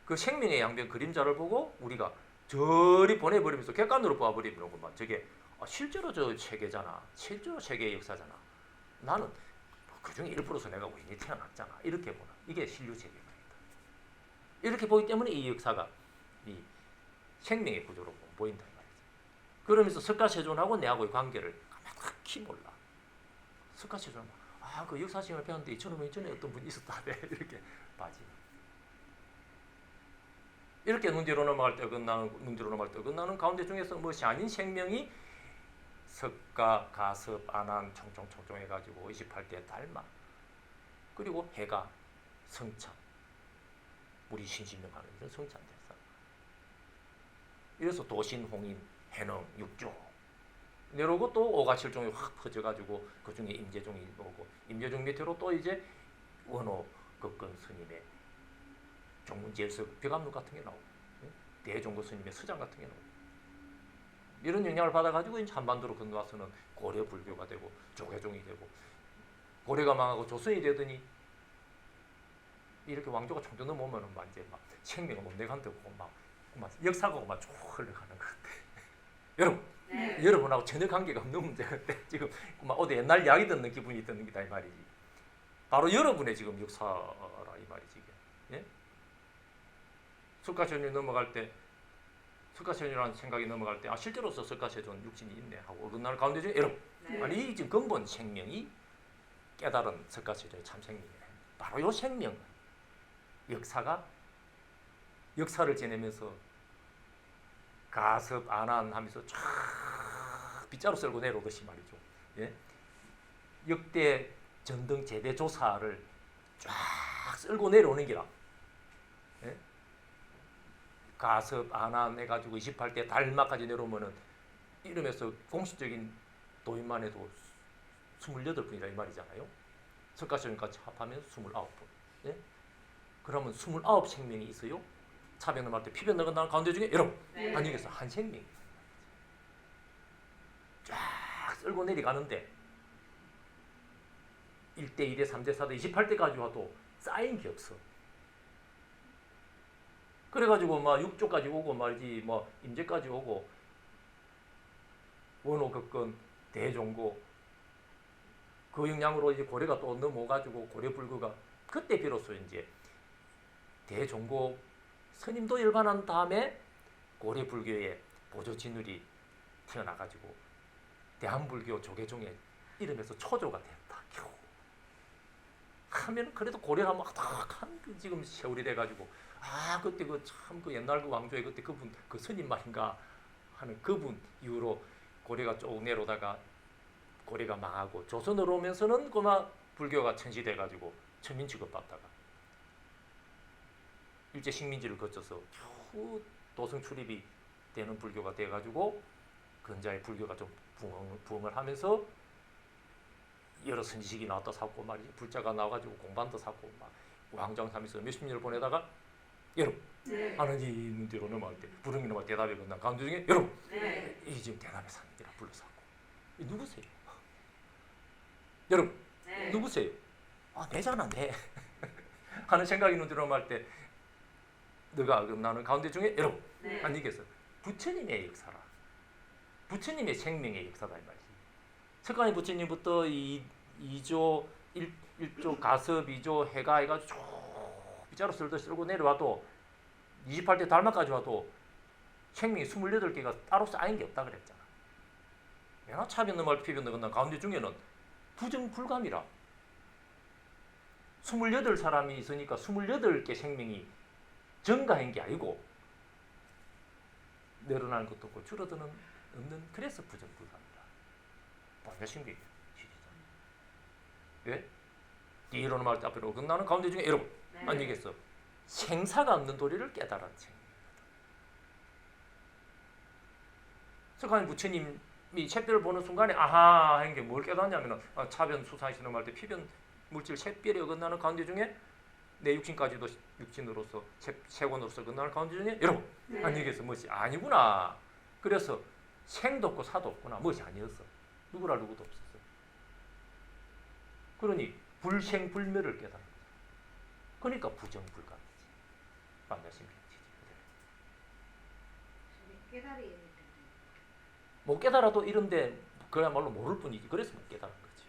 그 생명의 양변 그림자를 보고 우리가 저리 보내버리면서 객관으로 봐버리는 것만 저게 실제로 저 세계잖아. 실제로 세계의 역사잖아. 나는 그 중에 1%서 내가 우연히 태어났잖아. 이렇게 보나. 이게 신류세계관이다. 이렇게 보기 때문에 이 역사가 이 생명의 구조로 보인다 이 말이지. 그러면서 석가세존하고 내하고의 관계를 가만히 몰라. 석가세존은 그 역사시험을 배웠는데 2000년 전에 어떤 분이 있었다. 이렇게 빠지. 이렇게 눈뒤로 넘어갈 때 어긋나는 가운데 중에서 무엇이 아닌 생명이 석가, 가섭, 안한, 총총총총 해가지고 28대 달마 그리고 해가 성참 우리 신신명하는 이런 성참대사 이래서 도신, 홍인, 해능, 육조 이러고 또 오가칠종이 확 퍼져가지고 그 중에 임재종이 오고 임재종 밑으로 또 이제 원호 극근 스님의 종문제일석 벽암록 같은 게 나오고 대종고 스님의 서장 같은 게 나오고 이런 영향을 받아가지고 이제 한반도로 건너와서는 고려 불교가 되고 조계종이 되고 고려가 망하고 조선이 되더니 이렇게 왕조가 총대 넘어오면은 막 이제 막 생명을 못 내간다고 막 역사가 막 쭉 흘러가는 것 같아. 여러분. 여러분하고 전혀 관계가 없는 문제인데 지금 막 어디 옛날 이야기 듣는 기분이 드는 게다 이 말이지. 바로 여러분의 지금 역사라 이 말이지 이게. 예? 석가세존이 넘어갈 때 석가세존이라는 생각이 넘어갈 때 실제로서 석가세존 육신이 있네 하고 어긋나는 가운데 중에 여러분 아니 이 지금 근본 생명이 깨달은 석가세존의 참 생명이네. 바로 요 생명 역사를 지내면서 가섭, 안한 하면서 쫙 빗자루 쓸고 내려오듯이 말이죠. 예? 역대 전등 제대 조사를 쫙 쓸고 내려오는 기라. 예? 가섭, 안한 해가지고 28대 달마까지 내려오면은 이러면서 공식적인 도인만 해도 28분이라 이 말이잖아요. 석가시존까지 합하면 29분. 예? 그러면 29 생명이 있어요. 차변 넘어갈 때 피변 넘어가는 가운데 중에 여러분 아니겠어 한 생명이 쫙 쓸고 내려가는데 1대 2대 3대 4대 28대까지 와도 쌓인 게 없어. 그래가지고 막 6조까지 오고 말이지 뭐 임재까지 오고 원호극건 대종고 그 영향으로 이제 고려가 또 넘어가지고 고려불교가 그때 비로소 이제 대종고 스님도 열반한 다음에 고려불교의 보조진울이 태어나가지고 대한불교 조계종의 이름에서 초조가 됐다. 겨우. 하면 그래도 고려하면 한 지금 세월이 돼가지고 그때 그 참 그 옛날 그 왕조의 그때 그분 그 스님 말인가 하는 그분 이후로 고려가 쭉 내려오다가 고려가 망하고 조선으로 오면서는 그만 불교가 천시돼가지고 천민 취급받다가 일제 식민지를 거쳐서 겨우 도성 출입이 되는 불교가 돼가지고 근자의 불교가 좀 부흥을 하면서 여러 선지식이 나왔다 샀고 말이지 불자가 나와가지고 공반도 샀고 막 왕정하면서 몇십 년을 보내다가 여러분 하느님 뒤로 넘어갈 때 불흥이 넘어갈 때 대답이 건넌 가운데 중에 여러분 이 지금 대답의 산이라 불러서 이 누구세요? 여러분 누구세요? 내잖아 내 하는 생각이 있는 뒤로 넘어갈 때 너가 나는 가운데 중에 여러분 아니겠어 부처님의 역사라 부처님의 생명의 역사다 이 말이지. 석가모니 부처님부터 2조 1조 가섭 2조 해가 해가지고 쭉 빗자루 쓸고 내려와도 28대 달마까지 와도 생명이 28개가 따로 쌓인 게 없다 그랬잖아. 내가 차변 넘어갈 피변 넘어간 가운데 중에는 부정불감이라 28사람이 있으니까 28개 생명이 증가한 게 아니고 늘어나는 것도 없고 줄어드는 없는 그래서 부정불감이다. 완전 신기해. 왜? 뒤로 넘어갈 때 앞으로 끝나는 가운데 중에 여러분 아니겠어. 생사가 없는 도리를 깨달은 생명이거든. 석가모니 부처님이 샛별을 보는 순간에 아하 하는 게 뭘 깨닫냐면 차변 수상시 넘어갈 때 피변 물질 샛별이 어긋나는 가운데 중에 내 육신까지도 육신으로서 세권으로서 어긋나는 가운데 중에 여러분 아니겠어. 무엇이 아니구나. 그래서 생도 없고 사도 없구나. 무엇이 아니었어. 누구라 누구도 없었어. 그러니 불생불멸을 깨달은 거죠. 그러니까 부정불감이지. 반야심경지지. 못 깨달아도 이런데 그야말로 모를 뿐이지. 그래서 못 깨달은 거지.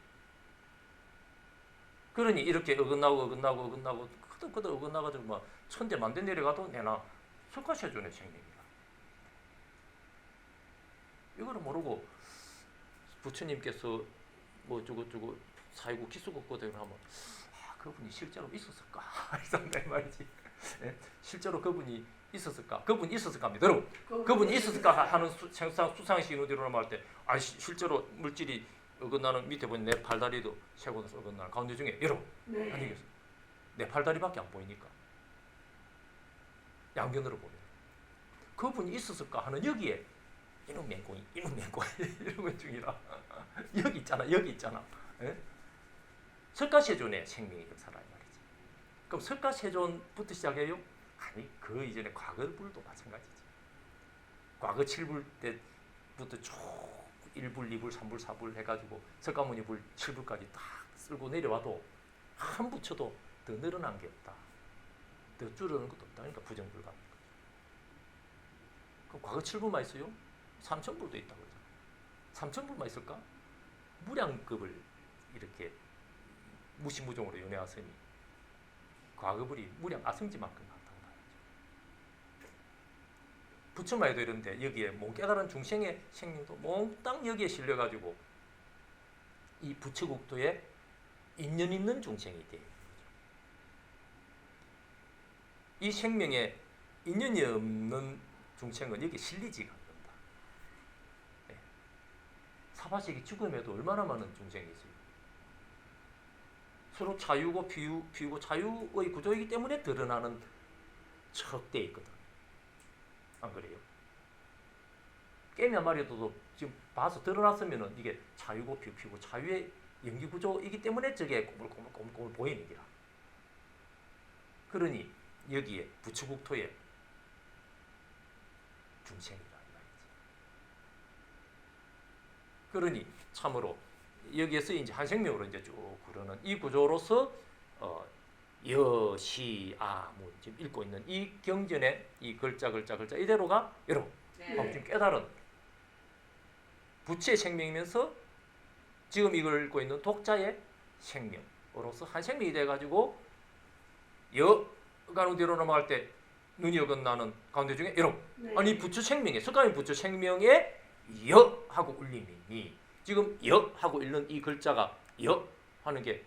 그러니 이렇게 어긋나고 그득 어긋나가지고 막 천대 만대 내려가도 내나 석가시존의 생명이다. 이거를 모르고 부처님께서 뭐 어쩌고 사이고 기수국고대를 하면 그분이 실제로 있었을까? 이상한 말이지. 실제로 그분이 있었을까? 그분이 있었을까 합니다. 여러분, 그분이 있었을까 하는 수상식 어디로 말할 때 실제로 물질이 어긋나는 밑에 보니 내 팔다리도 세고에서 어긋나는 가운데 중에 여러분 아니겠어? 내 팔다리밖에 안 보이니까 양변으로 보면 그분이 있었을까 하는 여기에 이놈 맹꽁이 이런 것 중이라 여기 있잖아. 예? 석가시존의 생명의 역사라 이 말이지. 그럼 석가시존부터 시작해요? 아니 그 이전에 과거불도 마찬가지지. 과거 7불 때부터 쭉 1불, 2불, 3불, 4불 해가지고 석가모니 불 7불까지 딱 쓸고 내려와도 한 부처도 더 늘어난 게 없다. 더 줄어드는 것도 없다. 그러니까 부정불감인 거죠. 그럼 과거 7불만 있어요? 3,000불도 있다고 그러잖아. 3,000불만 있을까? 무량급을 이렇게 무시무종으로 연애하으니 과거불이 무량 아성지만큼 많다고 봐야죠. 부처만 해도 이런데 여기에 못 깨달은 중생의 생명도 몽땅 여기에 실려가지고 이 부처국토에 인연 있는 중생이 돼요. 이 생명에 인연이 없는 중생은 여기 실리지가 않는다. 네. 사바세계 죽음에도 얼마나 많은 중생이 있어요. 서로 자유고 비유고 자유의 구조이기 때문에 드러나는 척돼 있거든. 안 그래요? 게임 한 마리도 지금 봐서 드러났으면은 이게 자유고 비유고 자유의 연기 구조이기 때문에 저게 꼬물꼬물 보이는 기라. 그러니 여기에 부츠국토의 중심이라 이 말이지. 그러니 참으로 여기에서 이제 한생명으로 이제 쭉 그러는 이 구조로서 여시아문 지금 읽고 있는 이 경전의 이 글자 이대로가 여러분 지금 깨달은 부처의 생명이면서 지금 이걸 읽고 있는 독자의 생명으로서 한 생명이 돼가지고 여가는 뒤로 넘어갈 때 눈이 어긋나는 가운데 중에 여러분 아니 부처 생명에 석가모니 부처 생명에 여하고 울림이니 지금 여하고 읽는 이 글자가 여 하는 게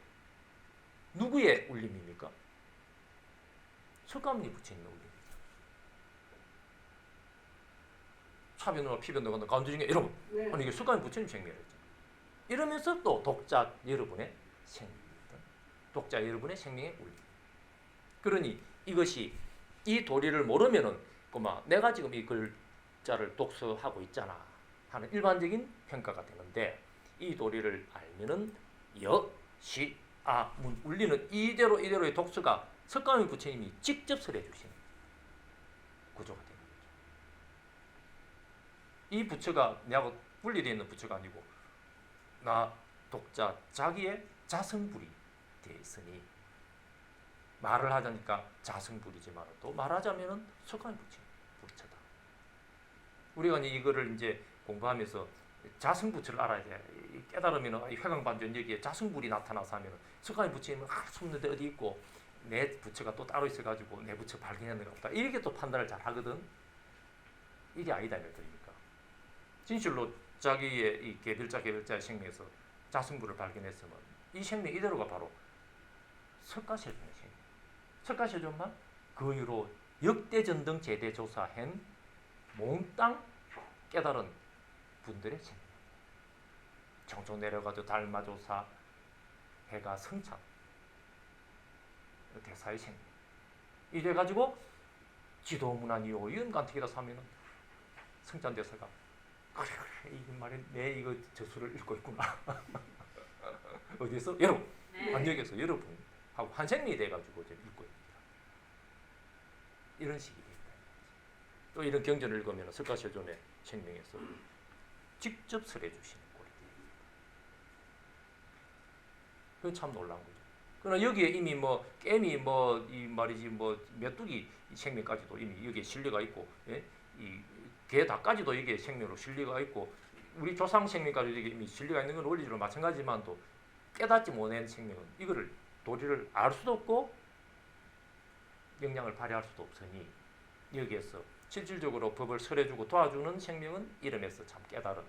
누구의 울림입니까? 석가모니 부처님의 울림이죠. 차변으로 피변으로 가운데 중에 여러분 아니 이게 석가모니 부처님 생명이었죠. 이러면서 또 독자 여러분의 생명이든 독자 여러분의 생명의 울림. 그러니 이것이 이 도리를 모르면은 내가 지금 이 글자를 독서하고 있잖아 하는 일반적인 평가가 되는데 이 도리를 알면은 문 울리는 이대로의 독서가 석가모니 부처님이 직접 설해 주신 구조가 되는 거죠. 이 부처가 내하고 분리되어 있는 부처가 아니고 나 독자 자기의 자성불이 되어 있으니 말을 하자니까 자성불이지만 또 말하자면은 석가모니 부처다. 우리가 이거를 이제 공부하면서 자성부처를 알아야 돼. 깨달으면 회광반전 여기에 자성불이 나타나서 하면 석가모니 부처님은 숨는데 어디 있고 내 부처가 또 따로 있어가지고 내 부처 발견했는가 보다. 이렇게 또 판단을 잘 하거든. 이게 아니다 이거니까. 진실로 자기의 이 개별자의 생명에서 자성불을 발견했으면 이 생명 이대로가 바로 석가세존의 생명. 석가세존만 그 이후로 역대전등 제대조사한 몽땅 깨달은 분들의 생명. 청청 내려가도 달마조사, 해가 성찬, 대사의 생명. 이래가지고 지도문안이요 이은간택이라 하면은 성찬 대사가 그래 이 말에 내 이거 저수를 읽고 있구나. 어디서 여러분 안역에서 여러분 하고 한 생명이 돼가지고 이제 읽고 있습니다. 이런 식이 됩니다. 또 이런 경전을 읽으면 석가세존의 생명에서 직접 설해 주시는 꼴이 됩니다. 그건 참 놀라운 거죠. 그러나 여기에 이미 깨미 이 말이지 메뚜기 생명까지도 이미 여기에 실려가 있고, 예? 이 개닭까지도 이게 생명으로 실려가 있고, 우리 조상 생명까지 이게 이미 실려가 있는 건 원리적으로 마찬가지지만 또 깨닫지 못한 생명은 이거를 도리를 알 수도 없고 영향을 발휘할 수도 없으니 여기에서 실질적으로 법을 설해주고 도와주는 생명은 이름에서 참 깨달은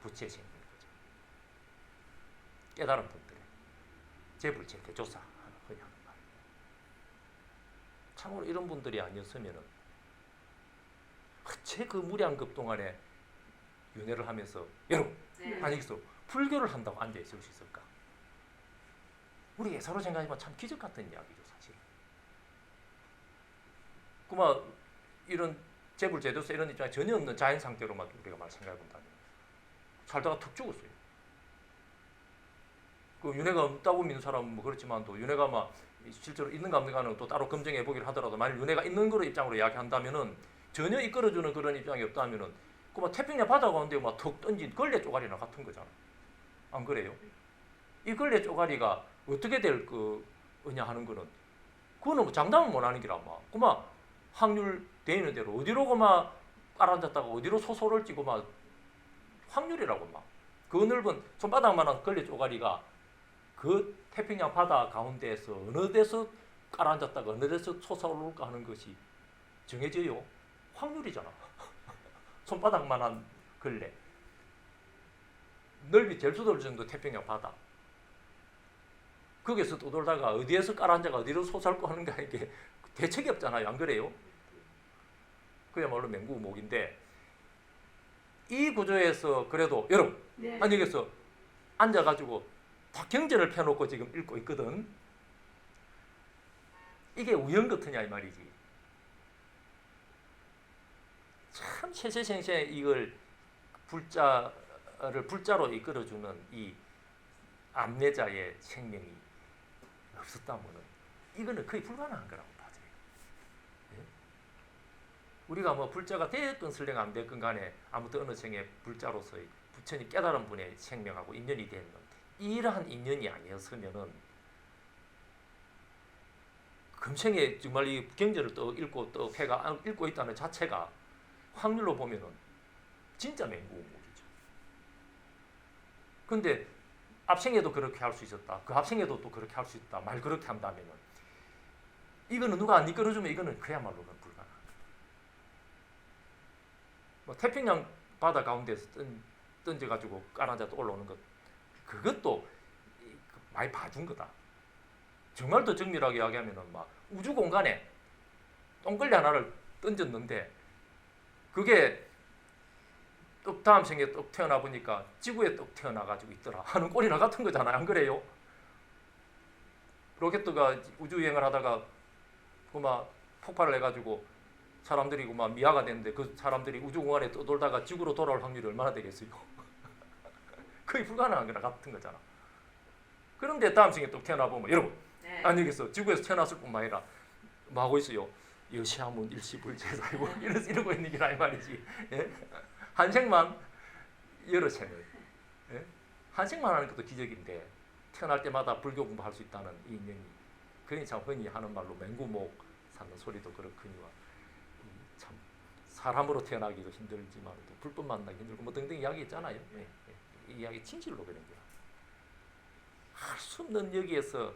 부처의 생명인 거죠. 깨달은 분들의 재불제대 조사하는 허냐는 말입니다. 참으로 이런 분들이 아니었으면은 어째 그 무량급 동안에 윤회를 하면서 여러분 아니겠어 불교를 한다고 앉아 있을 수 있을까? 우리 예사로 생각하지만 참 기적 같은 이야기죠 사실. 그만 이런 재불제도서 이런 입장에 전혀 없는 자연 상태로만 우리가 생각해 본다면 살다가 툭 죽었어요. 그 윤회가 없다고 믿는 사람은 그렇지만 또 윤회가 실제로 있는가 없는가는 또 따로 검증해 보기를 하더라도 만일 윤회가 있는 거로 입장으로 이야기한다면은 전혀 이끌어주는 그런 입장이 없다면은 그 태평양 바다 가운데 턱 던진 걸레 쪼가리나 같은 거잖아. 안 그래요? 이 걸레 쪼가리가 어떻게 될 거냐 하는 거는 그거는 장담은 못 하는 기라 확률 돼 있는 대로 어디로 깔아앉았다가 어디로 소설을 찌고 확률이라고 그 넓은 손바닥만한 걸레 쪼가리가 그 태평양 바다 가운데에서 어느 데서 깔아앉았다가 어느 데서 솟아오를까 하는 것이 정해져요. 확률이잖아. 손바닥만한 걸레. 넓이 될 수도 없을 정도 태평양 바다. 거기서 떠돌다가 어디에서 깔아앉아가 어디로 솟아올까 하는 게 이게 대책이 없잖아요. 안 그래요? 그야말로 맹구목인데 이 구조에서 그래도 여러분 안역에서 앉아가지고 다 경전을 펴놓고 지금 읽고 있거든. 이게 우연 같으냐 이 말이지. 참 세세생세 이걸 불자로 이끌어주는 이 암내자의 생명이 없었다면은 이거는 거의 불가능한 거라고 봐요. 예? 우리가 뭐 불자가 됐든 설령 안 됐건 간에 아무튼 어느 생에 불자로서의 부처님 깨달은 분의 생명하고 인연이 되는 이러한 인연이 아니었으면은 금생에 정말 이 경전을 또 읽고 또 해가 읽고 있다는 자체가 확률로 보면은 진짜 맹구무이죠. 근데 앞생에도 그렇게 할 수 있었다. 그 앞생에도 또 그렇게 할 수 있다. 말 그렇게 한다면은 이거는 누가 안 이끌어주면 이거는 그야말로 불가능한 거예요. 뭐 태평양 바다 가운데서 던져가지고 깔아앉아서 올라오는 것 그것도 많이 봐준 거다. 정말 더 정밀하게 이야기하면은 막 우주 공간에 똥걸레 하나를 던졌는데 그게 또 다음 생에 또 태어나 보니까 지구에 또 태어나가지고 있더라 하는 꼴이나 같은 거잖아요. 안 그래요? 로켓가 우주 여행을 하다가 그막 폭발을 해가지고 사람들이 그막 미아가 됐는데 그 사람들이 우주 공간에 떠돌다가 지구로 돌아올 확률이 얼마나 되겠어요? 거의 불가능한 거나 같은 거잖아. 그런데 다음 생에 또 태어나 보면 여러분 아니겠어? 지구에서 태어났을 뿐만 아니라 뭐 하고 있어요? 여시하문 일시불제사이고 이러고 있는 게 아니 말이지. 예? 한 생만 여러 생을 예? 한 생만 하는 것도 기적인데 태어날 때마다 불교 공부할 수 있다는 이 인연이 그러니 참 흔히 하는 말로 맹구목 사는 소리도 그렇거니와 참 사람으로 태어나기도 힘들지만 또 불법 만나기 힘들고 뭐 등등 이야기 있잖아요. 예, 예. 이 이야기 진실로 그런 거야. 할 수 없는 여기에서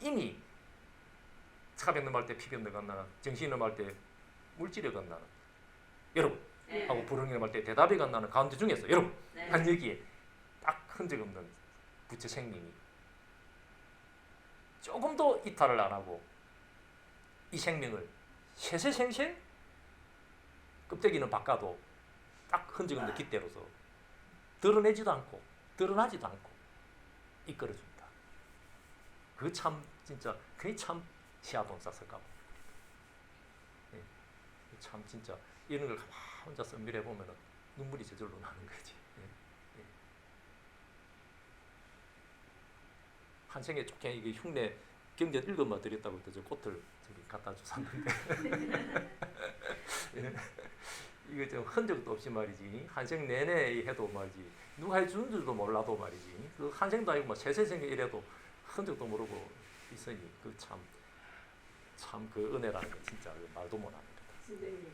이미 차벽 넘어갈 때 피변 넘어간다는 정신이 넘어갈 때 물질이 건나는 여러분 하고 불응이 넘어갈 때 대답이 건나는 가운데 중에서 여러분 한 여기에 딱 흔적 없는 부처 생명이 조금도 이탈을 안 하고 이 생명을 세세생생 껍데기는 바꿔도 딱 흔적 없는 깃대로서 드러내지도 않고 드러나지도 않고 이끌어줍니다. 그 참 진짜 그게 참 시아본사설가고 예. 참 진짜 이런 걸 가만 혼자서 엄밀해 보면은 눈물이 저절로 나는 거지. 예. 예. 한 생에 좋게 이게 흉내 경전 읽어만 드렸다고 해서 저 꽃을 저기 갖다 주셨는데 예. 이거 좀 흔적도 없이 말이지 한생 내내 해도 말이지 누가 해주는 줄도 몰라도 말이지 그 한생도 아니고 뭐 세세생에 이래도 흔적도 모르고 있으니 그 참 그 은혜라는 게 진짜 말도 못합니다. 선생님,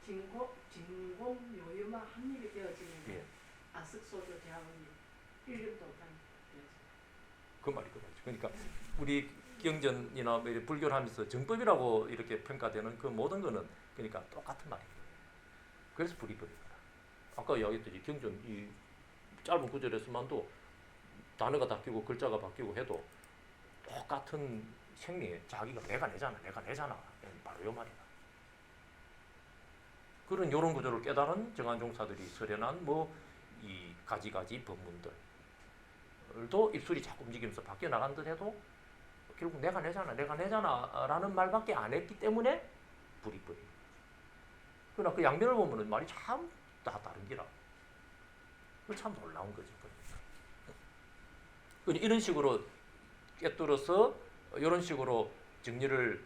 진공 요요만 합립이 되어지는데 예. 아스크소드 대학원이 1년도 안 그 말이 그 말이죠. 그러니까 우리 경전이나 불교를 하면서 정법이라고 이렇게 평가되는 그 모든 거는 그러니까 똑같은 말이에요. 그래서 불이법입니다. 아까 이야기했듯이 경전 이 짧은 구절에서만도 단어가 바뀌고 글자가 바뀌고 해도 똑같은 생리에 자기가 내가 내잖아 바로 요 말이다. 그런 요런 구조를 깨달은 정한종사들이 설해난 뭐 이 가지가지 법문들도 입술이 자꾸 움직이면서 바뀌어 나간 듯 해도 결국 내가 내잖아 라는 말밖에 안 했기 때문에 불이법이. 그러나 그 양면을 보면은 말이 참 다 다른 기라. 그 참 놀라운 거죠. 그러니까 이런 식으로 깨뚫어서 이런 식으로 정리를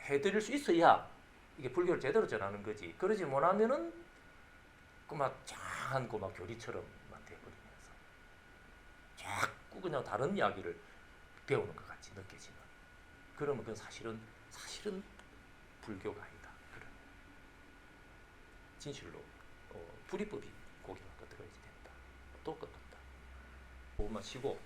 해드릴 수 있어야 이게 불교를 제대로 전하는 거지. 그러지 못하면은 그막 장한 고막 교리처럼만 돼버리면서 자꾸 그냥 다른 이야기를 배우는 것 같이 느껴지는. 그러면 그건 사실은 불교가 아니다. 그런 진실로 불이법이 고기만 들어야지 된다. 또 끝났다. 조금만 쉬고.